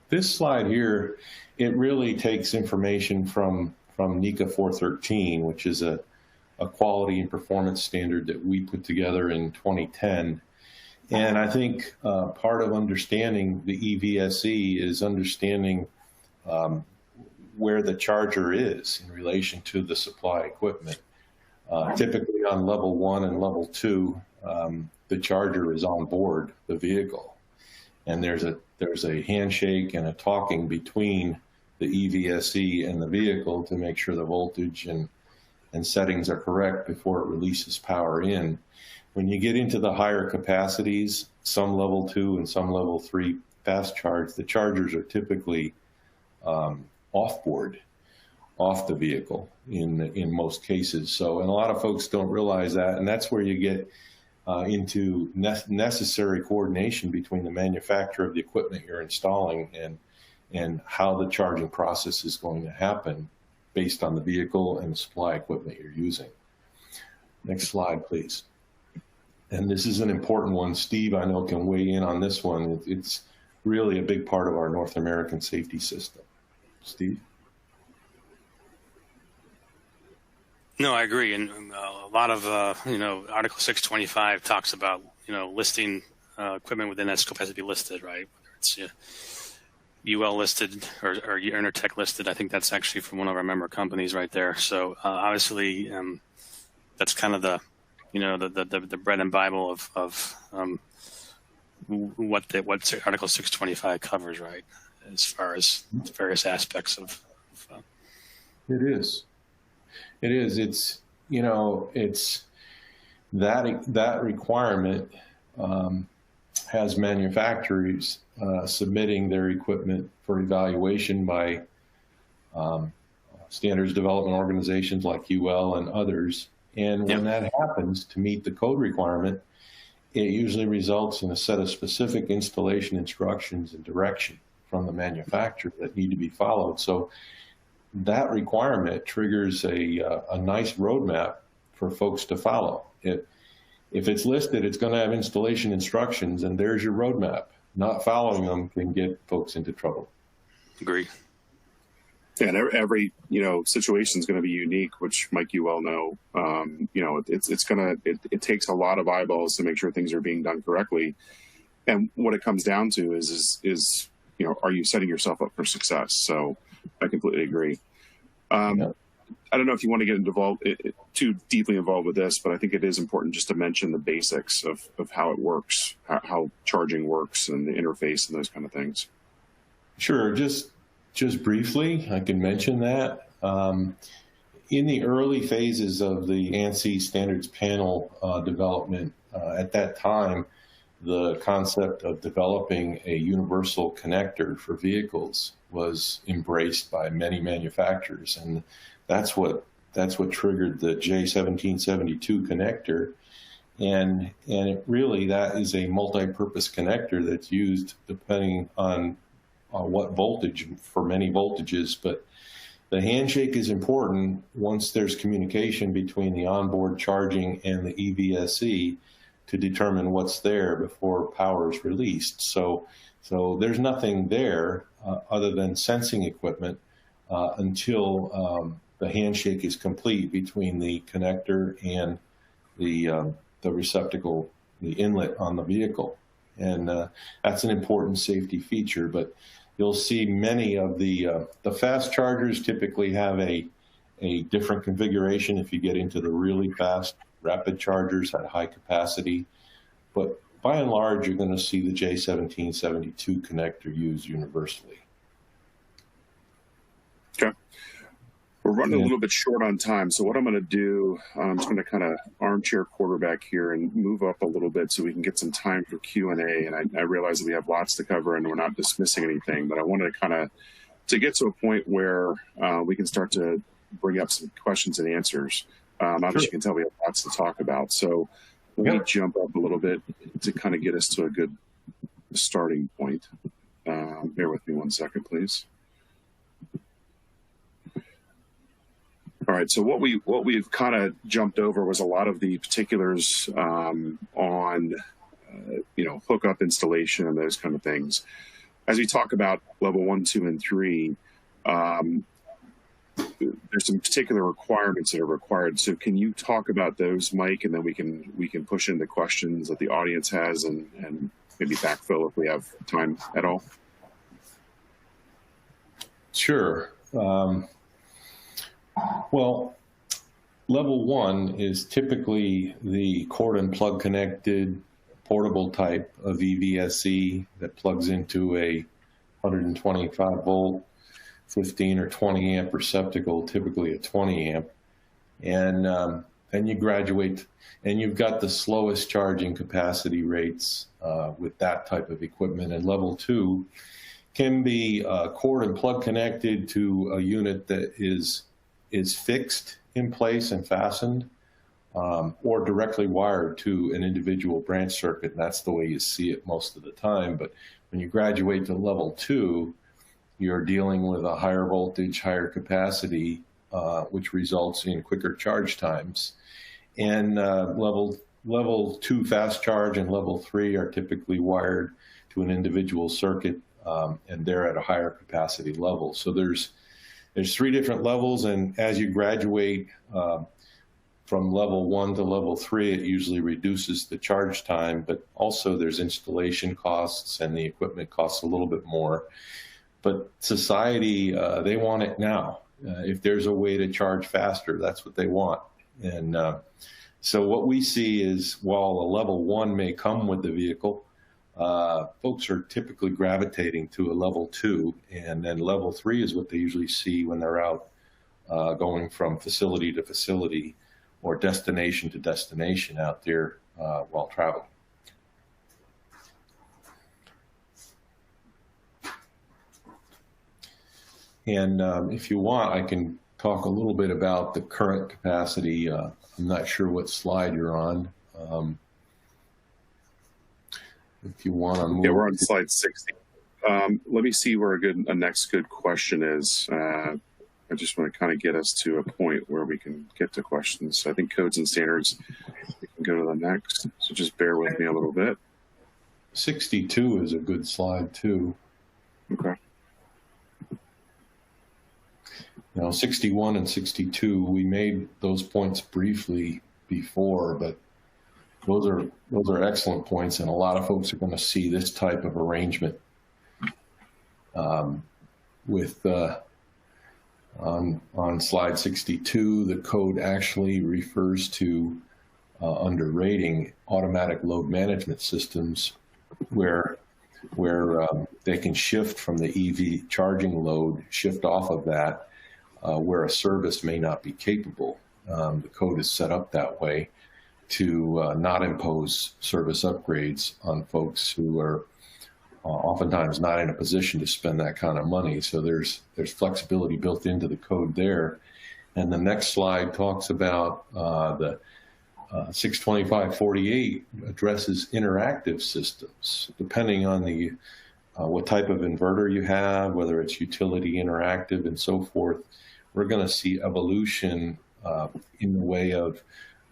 This slide here, it really takes information from NECA 413, which is a quality and performance standard that we put together in 2010. And I think part of understanding the EVSE is understanding where the charger is in relation to the supply equipment. Typically on level 1 and level 2, the charger is on board the vehicle, and there's a handshake and a talking between the EVSE and the vehicle to make sure the voltage and settings are correct before it releases power in. When you get into the higher capacities, some level 2 and some level 3 fast charge, the chargers are typically off-board, off the vehicle in most cases. So, and a lot of folks don't realize that, and that's where you get into necessary coordination between the manufacturer of the equipment you're installing and how the charging process is going to happen based on the vehicle and the supply equipment you're using. Next slide, please. And this is an important one. Steve, I know, can weigh in on this one. It's really a big part of our North American safety system. Steve? No, I agree. And a lot of, Article 625 talks about, listing equipment within that scope has to be listed, right? Whether it's UL listed or Intertech listed. I think that's actually from one of our member companies right there. So obviously that's kind of the bread and Bible of what Article 625 covers, right? As far as various aspects of It is. It is. It's that requirement has manufacturers submitting their equipment for evaluation by standards development organizations like UL and others. And when that happens, to meet the code requirement, it usually results in a set of specific installation instructions and direction from the manufacturer that need to be followed. So that requirement triggers a nice roadmap for folks to follow. If it's listed, it's going to have installation instructions, and there's your roadmap. Not following them can get folks into trouble. Agree. Yeah, and every situation is going to be unique, which Mike, you well know. It takes a lot of eyeballs to make sure things are being done correctly. And what it comes down to is are you setting yourself up for success? So I completely agree. I don't know if you want to get involved too deeply involved with this, but I think it is important just to mention the basics of how it works, how charging works, and the interface and those kind of things. Sure. Just briefly, I can mention that. In the early phases of the ANSI standards panel development, at that time, the concept of developing a universal connector for vehicles was embraced by many manufacturers, and that's what triggered the J1772 connector, and that is a multi-purpose connector that's used depending on what voltage for many voltages. But the handshake is important once there's communication between the onboard charging and the EVSE to determine what's there before power is released. So there's nothing there other than sensing equipment until the handshake is complete between the connector and the receptacle, the inlet on the vehicle. And that's an important safety feature. But you'll see many of the fast chargers typically have a different configuration if you get into the really fast rapid chargers at high capacity. But by and large, you're going to see the J1772 connector used universally. Okay. We're running a little bit short on time, so what I'm going to do, I'm just going to kind of armchair quarterback here and move up a little bit so we can get some time for Q&A. And I realize that we have lots to cover and we're not dismissing anything, but I wanted to kind of get to a point where we can start to bring up some questions and answers. Obviously, you can tell we have lots to talk about. So let me jump up a little bit to kind of get us to a good starting point. Bear with me one second, please. All right. So what we've kind of jumped over was a lot of the particulars on hookup installation and those kind of things. As we talk about level 1, 2, and 3, there's some particular requirements that are required. So can you talk about those, Mike, and then we can push into questions that the audience has and maybe backfill if we have time at all? Sure. Well, level 1 is typically the cord and plug connected portable type of EVSE that plugs into a 125 volt, 15 or 20 amp receptacle, typically a 20 amp. And then you graduate, and you've got the slowest charging capacity rates with that type of equipment. And level 2 can be cord and plug connected to a unit that is fixed in place and fastened, or directly wired to an individual branch circuit. And that's the way you see it most of the time. But when you graduate to level 2, you're dealing with a higher voltage, higher capacity, which results in quicker charge times. And level 2 fast charge and level 3 are typically wired to an individual circuit, and they're at a higher capacity level. So there's 3 different levels, and as you graduate from level 1 to level 3, it usually reduces the charge time, but also there's installation costs and the equipment costs a little bit more. But society, they want it now. If there's a way to charge faster, that's what they want. And so what we see is, while a level 1 may come with the vehicle, folks are typically gravitating to a level 2, and then level 3 is what they usually see when they're out going from facility to facility or destination to destination out there while traveling. And if you want, I can talk a little bit about the current capacity. I'm not sure what slide you're on. If you want to move. Yeah, we're on slide 60. Let me see where a next good question is. I just want to kind of get us to a point where we can get to questions. So I think codes and standards, we can go to the next. So just bear with me a little bit. 62 is a good slide too. Okay. Now, 61 and 62, we made those points briefly before, but those are excellent points, and a lot of folks are going to see this type of arrangement with on slide 62. The code actually refers to under rating automatic load management systems, where they can shift from the EV charging load, shift off of that, where a service may not be capable. The code is set up that way to not impose service upgrades on folks who are oftentimes not in a position to spend that kind of money. So there's flexibility built into the code there. And the next slide talks about the 62548 addresses interactive systems. Depending on the what type of inverter you have, whether it's utility interactive and so forth, we're going to see evolution in the way of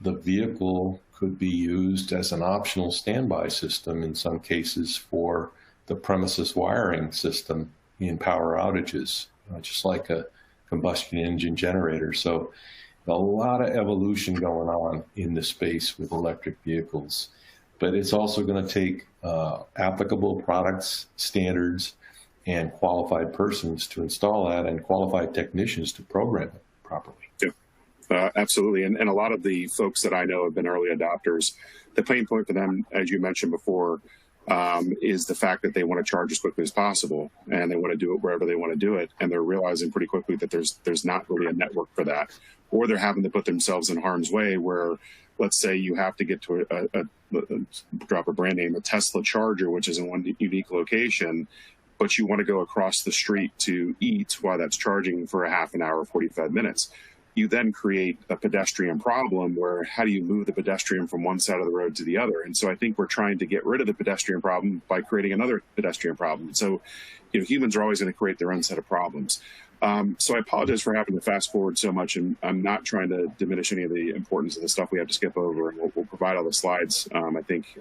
the vehicle could be used as an optional standby system in some cases for the premises wiring system in power outages, just like a combustion engine generator. So a lot of evolution going on in the space with electric vehicles, but it's also going to take applicable products, standards, and qualified persons to install that, and qualified technicians to program it properly. Yeah, absolutely. And a lot of the folks that I know have been early adopters. The pain point for them, as you mentioned before, is the fact that they want to charge as quickly as possible, and they want to do it wherever they want to do it. And they're realizing pretty quickly that there's not really a network for that, or they're having to put themselves in harm's way where, let's say you have to get to drop a brand name, a Tesla charger, which is in one unique location, but you want to go across the street to eat while that's charging for a half an hour, 45 minutes. You then create a pedestrian problem where how do you move the pedestrian from one side of the road to the other? And so I think we're trying to get rid of the pedestrian problem by creating another pedestrian problem. So, humans are always going to create their own set of problems. So I apologize for having to fast forward so much, and I'm not trying to diminish any of the importance of the stuff we have to skip over, and we'll provide all the slides, I think,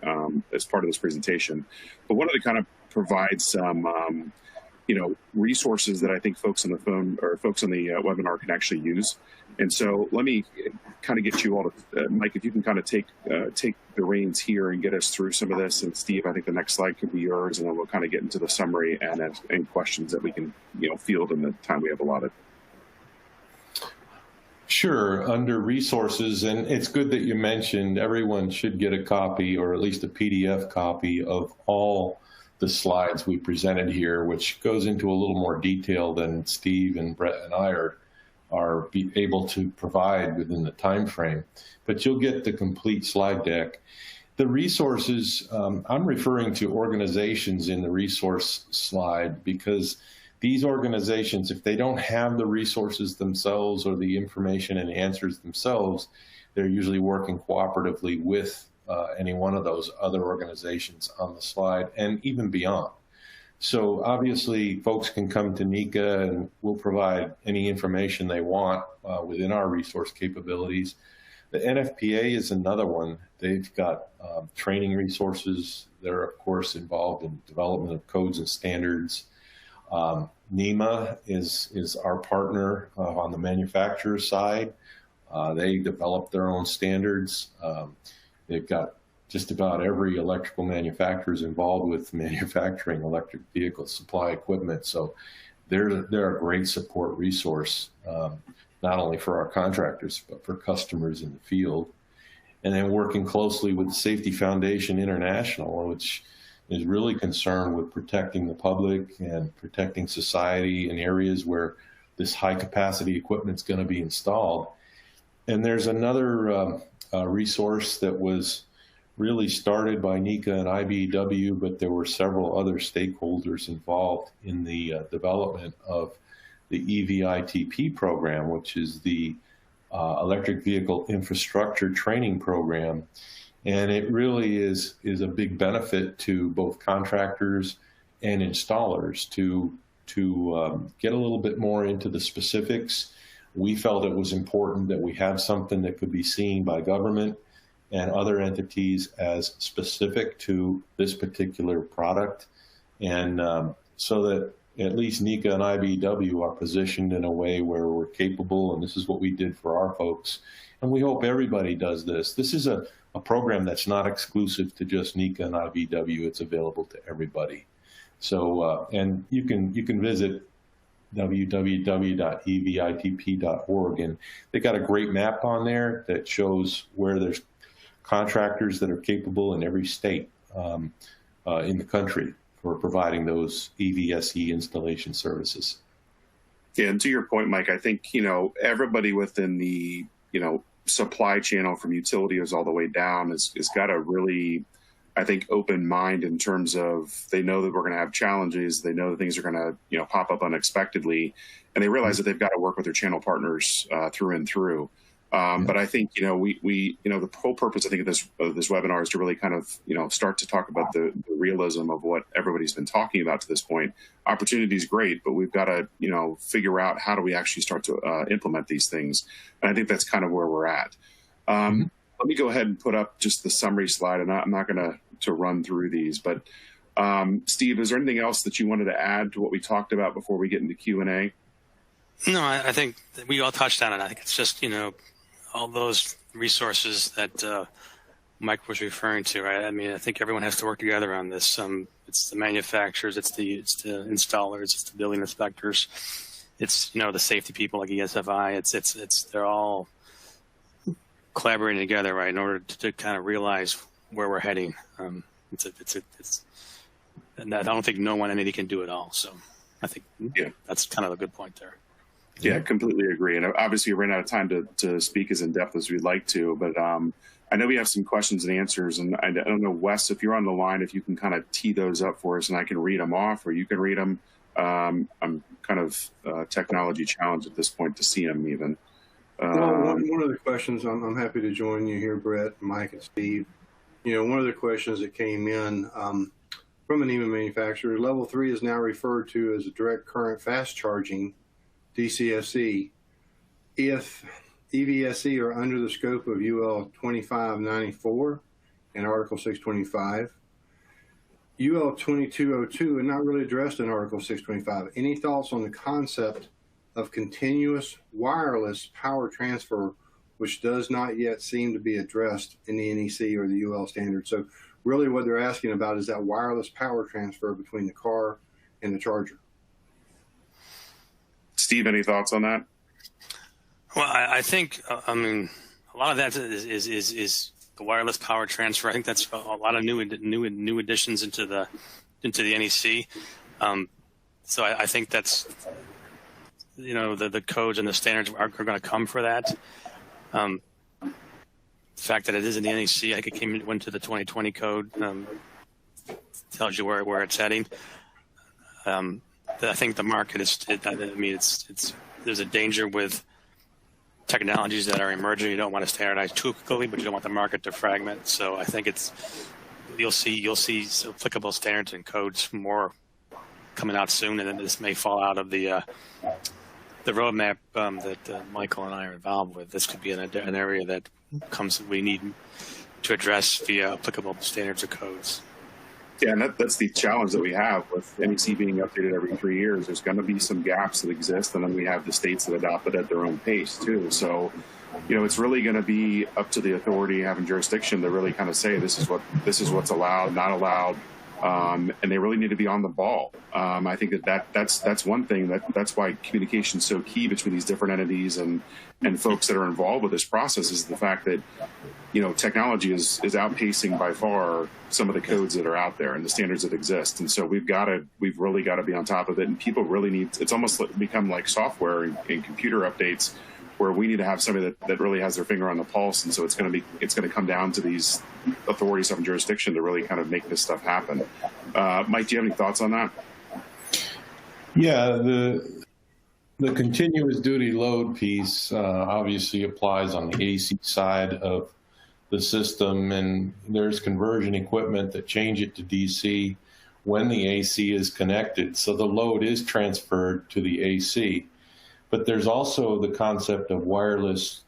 as part of this presentation. But wanted to kind of provide some, resources that I think folks on the phone or folks on the webinar can actually use. And so let me kind of get you all to, Mike, if you can kind of take the reins here and get us through some of this. And Steve, I think the next slide could be yours, and then we'll kind of get into the summary and questions that we can, field in the time we have allotted. Sure. Under resources, and it's good that you mentioned everyone should get a copy, or at least a PDF copy, of all the slides we presented here, which goes into a little more detail than Steve and Brett and I are able to provide within the time frame. But you'll get the complete slide deck. The resources, I'm referring to organizations in the resource slide, because these organizations, if they don't have the resources themselves or the information and answers themselves, they're usually working cooperatively with any one of those other organizations on the slide and even beyond. So obviously folks can come to NECA and we'll provide any information they want within our resource capabilities. The NFPA is another one. They've got training resources. They're of course involved in development of codes and standards. NEMA is our partner on the manufacturer side. They develop their own standards. They've got just about every electrical manufacturer is involved with manufacturing electric vehicle supply equipment. So they're a great support resource, not only for our contractors, but for customers in the field. And then working closely with the Safety Foundation International, which is really concerned with protecting the public and protecting society in areas where this high capacity equipment is going to be installed. And there's another resource that was really started by NECA and IBEW, but there were several other stakeholders involved in the development of the EVITP program, which is the Electric Vehicle Infrastructure Training Program. And it really is a big benefit to both contractors and installers to get a little bit more into the specifics. We felt it was important that we have something that could be seen by government and other entities as specific to this particular product. And so that at least NECA and IBEW are positioned in a way where we're capable, and this is what we did for our folks. And we hope everybody does this. This is a program that's not exclusive to just NECA and IBEW. It's available to everybody. So, and you can visit www.evitp.org, and they got a great map on there that shows where there's contractors that are capable in every state in the country for providing those EVSE installation services. Yeah, and to your point, Mike, I think, everybody within the, supply channel from utilities all the way down has got a really, I think, open mind in terms of they know that we're going to have challenges. They know that things are going to, pop up unexpectedly, and they realize that they've got to work with their channel partners through and through. But I think, we the whole purpose, I think, of this webinar is to really kind of, start to talk about the realism of what everybody's been talking about to this point. Opportunity is great, but we've got to, figure out how do we actually start to implement these things. And I think that's kind of where we're at. Let me go ahead and put up just the summary slide, and I'm not going to run through these. But Steve, is there anything else that you wanted to add to what we talked about before we get into Q&A? No, I think that we all touched on it. I think it's just, all those resources that Mike was referring to, right? I mean, I think everyone has to work together on this. It's the manufacturers, it's the installers, it's the building inspectors, it's the safety people like ESFI. It's they're all collaborating together, right, in order to kind of realize where we're heading. And I don't think no one entity can do it all. So I think that's kind of a good point there. Yeah, completely agree. And obviously, we ran out of time to speak as in depth as we'd like to. But I know we have some questions and answers. And I don't know, Wes, if you're on the line, if you can kind of tee those up for us and I can read them off or you can read them. I'm kind of technology challenged at this point to see them even. One of the questions, I'm happy to join you here, Brett, Mike, and Steve. One of the questions that came in from an EMA manufacturer, level 3 is now referred to as a direct current fast charging DCFC, if EVSE are under the scope of UL 2594 and Article 625, UL 2202 are not really addressed in Article 625. Any thoughts on the concept of continuous wireless power transfer, which does not yet seem to be addressed in the NEC or the UL standard? So really what they're asking about is that wireless power transfer between the car and the charger. Steve, any thoughts on that? Well, I think, I mean, a lot of that is the wireless power transfer. I think that's a lot of new additions into the NEC. So I think that's, you know, the codes and the standards are going to come for that. The fact that it is in the NEC, I think it went to the 2020 code, tells you where it's heading. I think the market there's a danger with technologies that are emerging. You don't want to standardize too quickly, but you don't want the market to fragment. So I think you'll see applicable standards and codes more coming out soon, and then this may fall out of the roadmap that Michael and I are involved with. This could be an area that we need to address via applicable standards or codes. Yeah, and that's the challenge that we have with NEC being updated every 3 years. There's going to be some gaps that exist, and then we have the states that adopt it at their own pace too. So, you know, it's really going to be up to the authority having jurisdiction to really kind of say this is what's allowed, not allowed, and they really need to be on the ball. I think that's one thing that's why communication is so key between these different entities and folks that are involved with this process, is the fact that, you know, technology is outpacing by far some of the codes that are out there and the standards that exist. And so we've really got to be on top of it. And people really it's almost become like software and computer updates, where we need to have somebody that really has their finger on the pulse. And so it's going to come down to these authorities having jurisdiction to really kind of make this stuff happen. Mike, do you have any thoughts on that? Yeah, the continuous duty load piece obviously applies on the AC side of the system, and there's conversion equipment that change it to DC when the AC is connected. So the load is transferred to the AC. But there's also the concept of wireless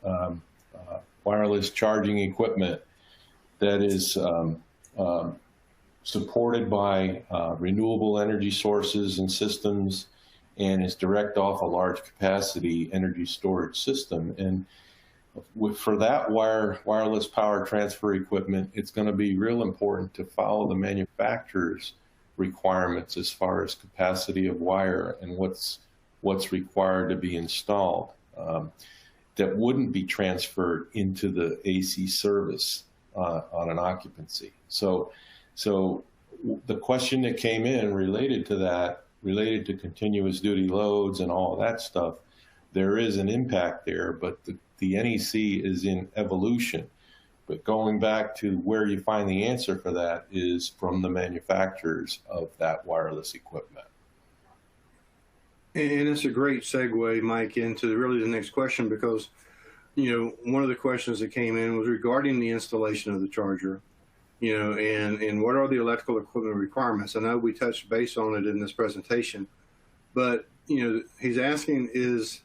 charging equipment that is supported by renewable energy sources and systems, and is direct off a large capacity energy storage system. And for that wireless power transfer equipment, it's going to be real important to follow the manufacturer's requirements as far as capacity of wire and what's required to be installed, that wouldn't be transferred into the AC service on an occupancy. So the question that came in related to continuous duty loads and all of that stuff, there is an impact there, but the NEC is in evolution. But going back to where you find the answer for that is from the manufacturers of that wireless equipment. And it's a great segue, Mike, into really the next question, because, you know, one of the questions that came in was regarding the installation of the charger, you know, and what are the electrical equipment requirements? I know we touched base on it in this presentation, but, you know, he's asking, is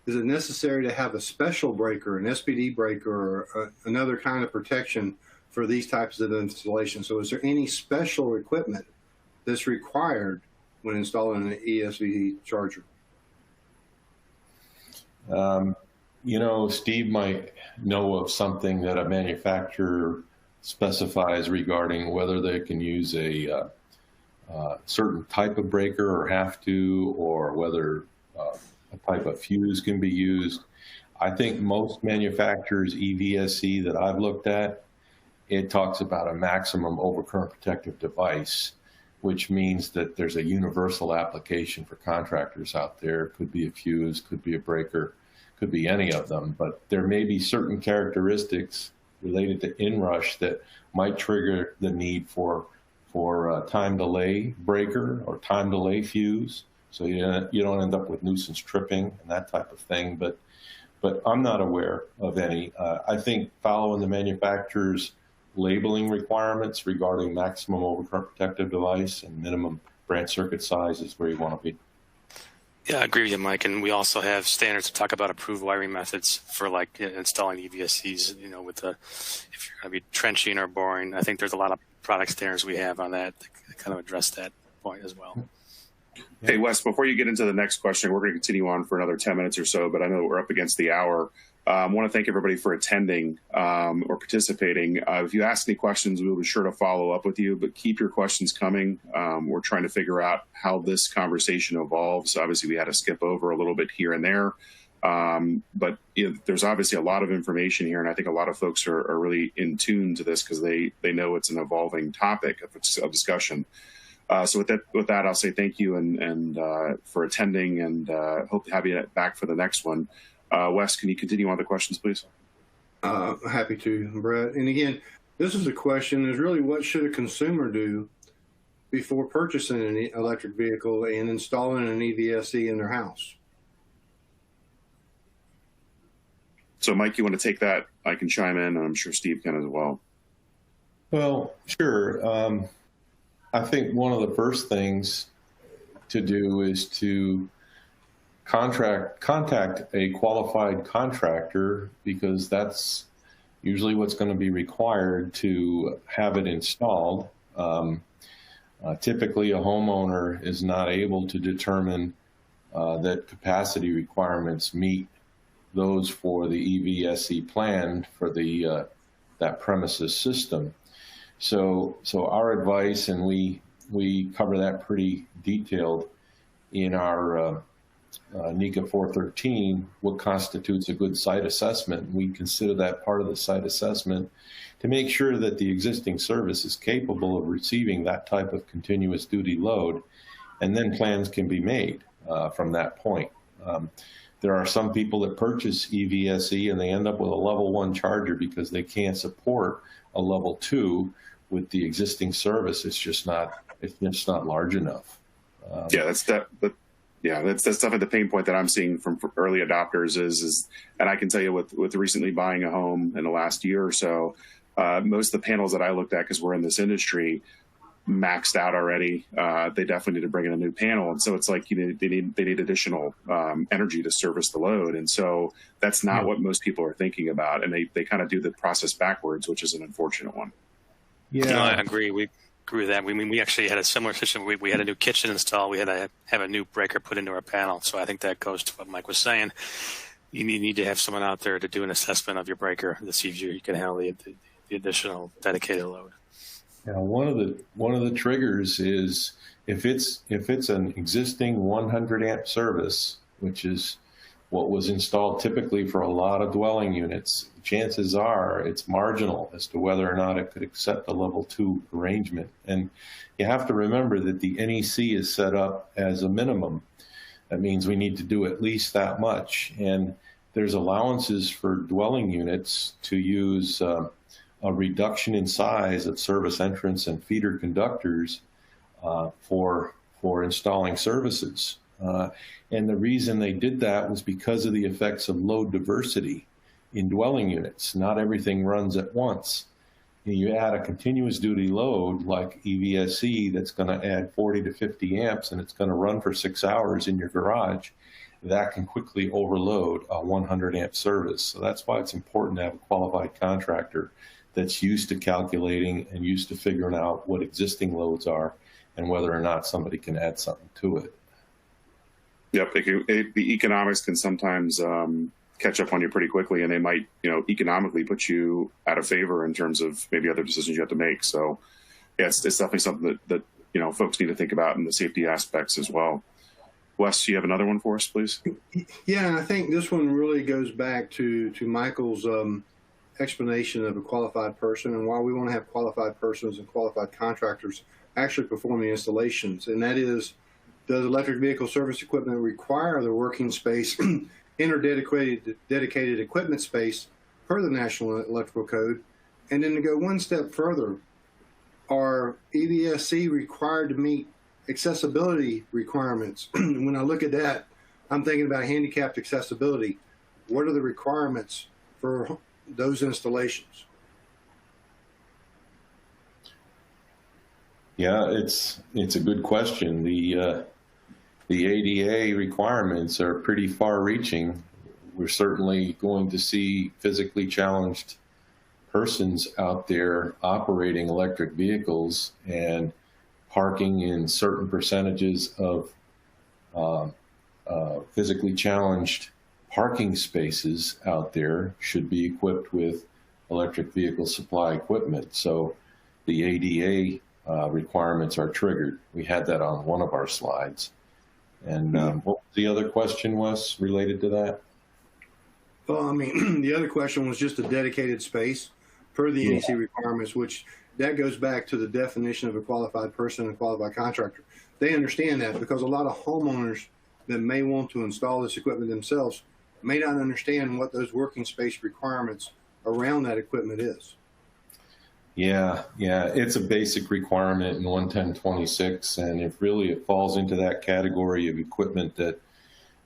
it necessary to have a special breaker, an SPD breaker, or another kind of protection for these types of installations? So is there any special equipment that's required when installing an ESFI charger? You know, Steve might know of something that a manufacturer specifies regarding whether they can use a certain type of breaker or have to, or whether a type of fuse can be used. I think most manufacturers, EVSE that I've looked at, it talks about a maximum overcurrent protective device, which means that there's a universal application for contractors out there. Could be a fuse, could be a breaker, could be any of them, but there may be certain characteristics related to inrush that might trigger the need for time delay breaker or time delay fuse, so you don't end up with nuisance tripping and that type of thing. But I'm not aware of any. I think following the manufacturer's labeling requirements regarding maximum overcurrent protective device and minimum branch circuit size is where you want to be. Yeah, I agree with you, Mike. And we also have standards to talk about approved wiring methods for like installing EVSEs, with if you're going to be trenching or boring. I think there's a lot of product standards we have on that kind of address that point as well. Hey, Wes, before you get into the next question, we're going to continue on for another 10 minutes or so, but I know we're up against the hour. I want to thank everybody for attending or participating. If you ask any questions, we'll be sure to follow up with you, but keep your questions coming. We're trying to figure out how this conversation evolves. Obviously, we had to skip over a little bit here and there, but there's obviously a lot of information here, and I think a lot of folks are really in tune to this because they know it's an evolving topic of discussion. So with that, I'll say thank you and for attending, and hope to have you back for the next one. Wes, can you continue on the questions, please? Happy to, Brett. And again, this is a question is really what should a consumer do before purchasing an electric vehicle and installing an EVSE in their house? So Mike, you want to take that? I can chime in, and I'm sure Steve can as well. Well, sure. I think one of the first things to do is to contact a qualified contractor, because that's usually what's going to be required to have it installed. Typically, a homeowner is not able to determine that capacity requirements meet those for the EVSE plan for the that premises system. So our advice, and we cover that pretty detailed in our NECA 413, what constitutes a good site assessment. We consider that part of the site assessment to make sure that the existing service is capable of receiving that type of continuous duty load, and then plans can be made from that point. There are some people that purchase EVSE and they end up with a level 1 charger because they can't support a level 2 with the existing service. It's just not large enough. That's definitely the pain point that I'm seeing from early adopters is, and I can tell you with recently buying a home in the last year or so, most of the panels that I looked at, because we're in this industry, maxed out already. They definitely need to bring in a new panel, and so it's like they need additional energy to service the load, and so that's not what most people are thinking about, and they kind of do the process backwards, which is an unfortunate one. Yeah, No, I agree. We agree with that. We actually had a similar situation. We had a new kitchen installed. We had to have a new breaker put into our panel. So I think that goes to what Mike was saying. You need to have someone out there to do an assessment of your breaker to see if you can handle the additional dedicated load. Now, one of the triggers is if it's an existing 100 amp service, which is what was installed typically for a lot of dwelling units, chances are it's marginal as to whether or not it could accept a level 2 arrangement. And you have to remember that the NEC is set up as a minimum. That means we need to do at least that much. And there's allowances for dwelling units to use a reduction in size of service entrance and feeder conductors for installing services. And the reason they did that was because of the effects of load diversity in dwelling units. Not everything runs at once. You add a continuous duty load like EVSE that's going to add 40 to 50 amps and it's going to run for 6 hours in your garage, that can quickly overload a 100 amp service. So that's why it's important to have a qualified contractor that's used to calculating and used to figuring out what existing loads are and whether or not somebody can add something to it. Yep, the economics can sometimes catch up on you pretty quickly, and they might, economically put you out of favor in terms of maybe other decisions you have to make. So, yeah, it's definitely something that folks need to think about in the safety aspects as well. Wes, do you have another one for us, please? Yeah, and I think this one really goes back to Michael's explanation of a qualified person and why we want to have qualified persons and qualified contractors actually perform the installations, and that is, does electric vehicle service equipment require the working space dedicated equipment space per the National Electrical Code? And then to go one step further, are EVSE required to meet accessibility requirements? When I look at that, I'm thinking about handicapped accessibility. What are the requirements for those installations? Yeah, it's a good question. the ADA requirements are pretty far-reaching. We're certainly going to see physically challenged persons out there operating electric vehicles, and parking in certain percentages of physically challenged parking spaces out there should be equipped with electric vehicle supply equipment. So the ADA requirements are triggered. We had that on one of our slides. And what the other question was related to that? Well, I mean, the other question was just a dedicated space per the NEC requirements, which that goes back to the definition of a qualified person and a qualified contractor. They understand that, because a lot of homeowners that may want to install this equipment themselves may not understand what those working space requirements around that equipment is. Yeah, it's a basic requirement in 11026, and if really it falls into that category of equipment that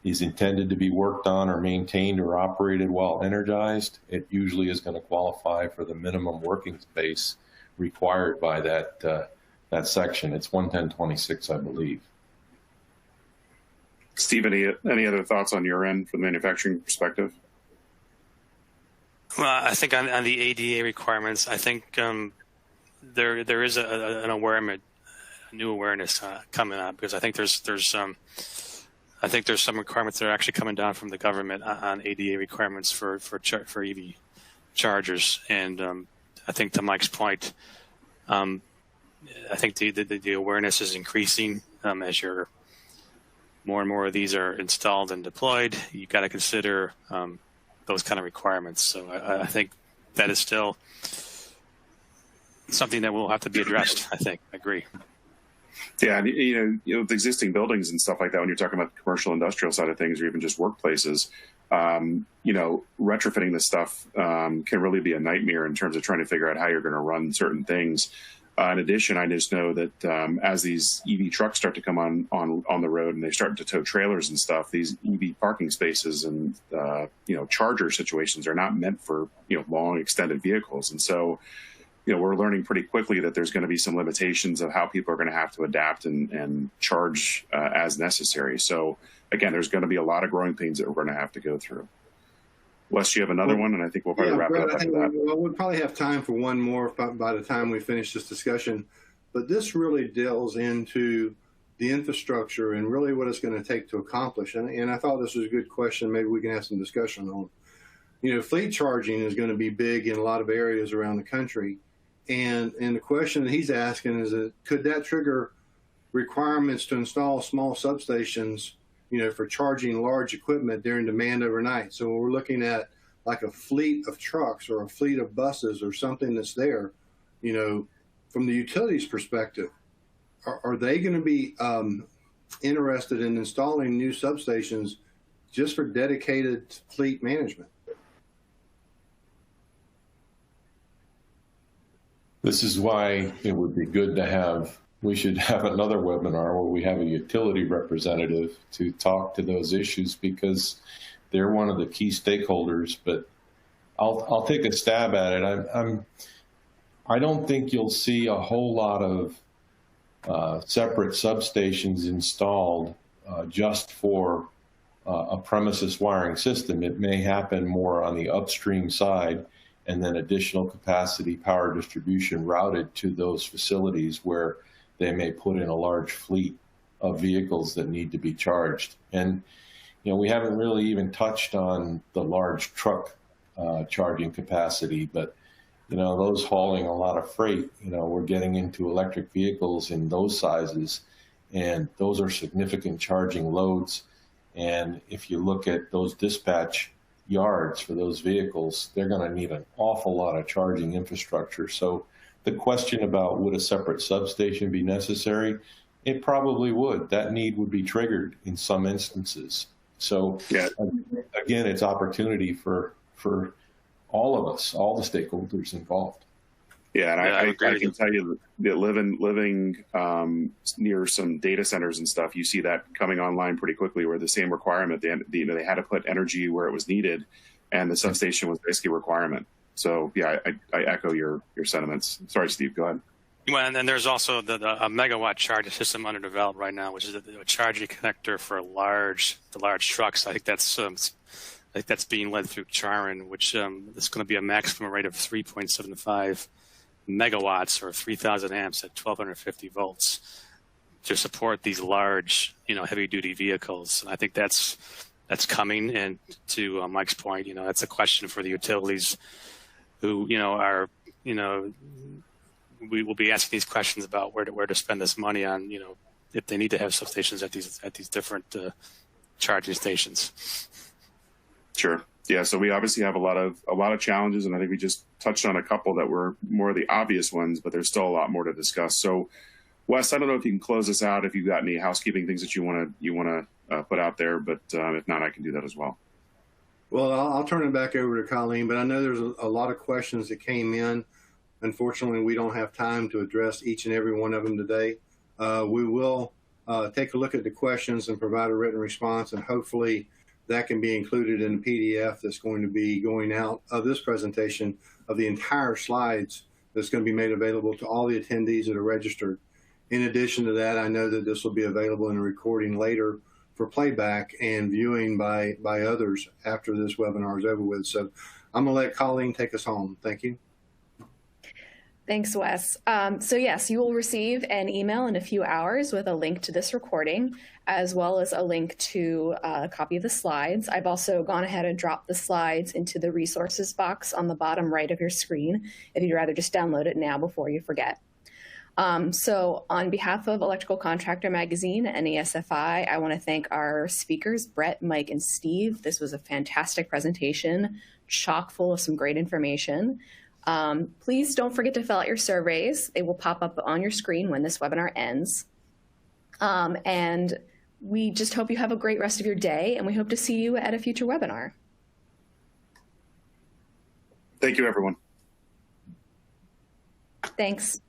is intended to be worked on or maintained or operated while energized, it usually is going to qualify for the minimum working space required by that section. It's 11026, I believe. Steve, any other thoughts on your end from the manufacturing perspective? Well, I think on the ADA requirements, I think there is an awareness, a new awareness coming up, because I think there's some requirements that are actually coming down from the government on ADA requirements for EV chargers, and I think to Mike's point, I think the awareness is increasing as more and more of these are installed and deployed. You've got to consider those kind of requirements. So I think that is still something that will have to be addressed. I agree. Yeah, and, you know, with existing buildings and stuff like that, when you're talking about the commercial industrial side of things, or even just workplaces, you know, retrofitting this stuff can really be a nightmare in terms of trying to figure out how you're going to run certain things. In addition, I just know that as these EV trucks start to come on the road and they start to tow trailers and stuff, these EV parking spaces and you know, charger situations are not meant for, you know, long extended vehicles. And so, you know, we're learning pretty quickly that there's going to be some limitations of how people are going to have to adapt and charge as necessary. So again, there's going to be a lot of growing pains that we're going to have to go through. Wes, you have another one, and I think we'll probably wrap it up after that. Well, we'll probably have time for one more by the time we finish this discussion. But this really delves into the infrastructure and really what it's going to take to accomplish. And I thought this was a good question. Maybe we can have some discussion on. You know, fleet charging is going to be big in a lot of areas around the country. And the question that he's asking is, could that trigger requirements to install small substations, you know, for charging large equipment during demand overnight? So we're looking at like a fleet of trucks or a fleet of buses or something that's there, you know, from the utilities perspective, are they going to be interested in installing new substations just for dedicated fleet management? This is why it would be good to have, we should have another webinar where we have a utility representative to talk to those issues, because they're one of the key stakeholders. But I'll take a stab at it. I don't think you'll see a whole lot of separate substations installed just for a premises wiring system. It may happen more on the upstream side, and then additional capacity power distribution routed to those facilities where they may put in a large fleet of vehicles that need to be charged. And, you know, we haven't really even touched on the large truck charging capacity, but, you know, those hauling a lot of freight, you know, we're getting into electric vehicles in those sizes, and those are significant charging loads. And if you look at those dispatch yards for those vehicles, they're going to need an awful lot of charging infrastructure. So the question about would a separate substation be necessary, it probably would. That need would be triggered in some instances. So yeah, again, it's opportunity for all of us, all the stakeholders involved. Yeah, and I can tell you that living near some data centers and stuff, you see that coming online pretty quickly, where the same requirement, they had to put energy where it was needed, and the substation was basically a requirement. So yeah, I echo your sentiments. Sorry, Steve, go ahead. Well, and then there's also a megawatt charging system under development right now, which is a charging connector for the large trucks. I think that's being led through Charin, which is going to be a maximum rate of 3.75 megawatts or 3,000 amps at 1,250 volts to support these large, heavy-duty vehicles. And I think that's coming. And to Mike's point, that's a question for the utilities, who are we will be asking these questions about where to spend this money on, if they need to have substations at these different charging stations. Sure. Yeah. So we obviously have a lot of challenges, and I think we just touched on a couple that were more of the obvious ones, but there's still a lot more to discuss. So, Wes, I don't know if you can close us out if you've got any housekeeping things that you want to put out there, but if not, I can do that as well. Well, I'll turn it back over to Colleen, but I know there's a lot of questions that came in. Unfortunately, we don't have time to address each and every one of them today. We will take a look at the questions and provide a written response, and hopefully that can be included in the PDF that's going to be going out of this presentation of the entire slides that's going to be made available to all the attendees that are registered. In addition to that, I know that this will be available in a recording later for playback and viewing by others after this webinar is over with. So I'm going to let Colleen take us home. Thank you. Thanks, Wes. So yes, you will receive an email in a few hours with a link to this recording, as well as a link to a copy of the slides. I've also gone ahead and dropped the slides into the resources box on the bottom right of your screen, if you'd rather just download it now before you forget. So on behalf of Electrical Contractor Magazine and ESFI, I want to thank our speakers, Brett, Mike, and Steve. This was a fantastic presentation, chock full of some great information. Please don't forget to fill out your surveys. They will pop up on your screen when this webinar ends. And we just hope you have a great rest of your day, and we hope to see you at a future webinar. Thank you, everyone. Thanks.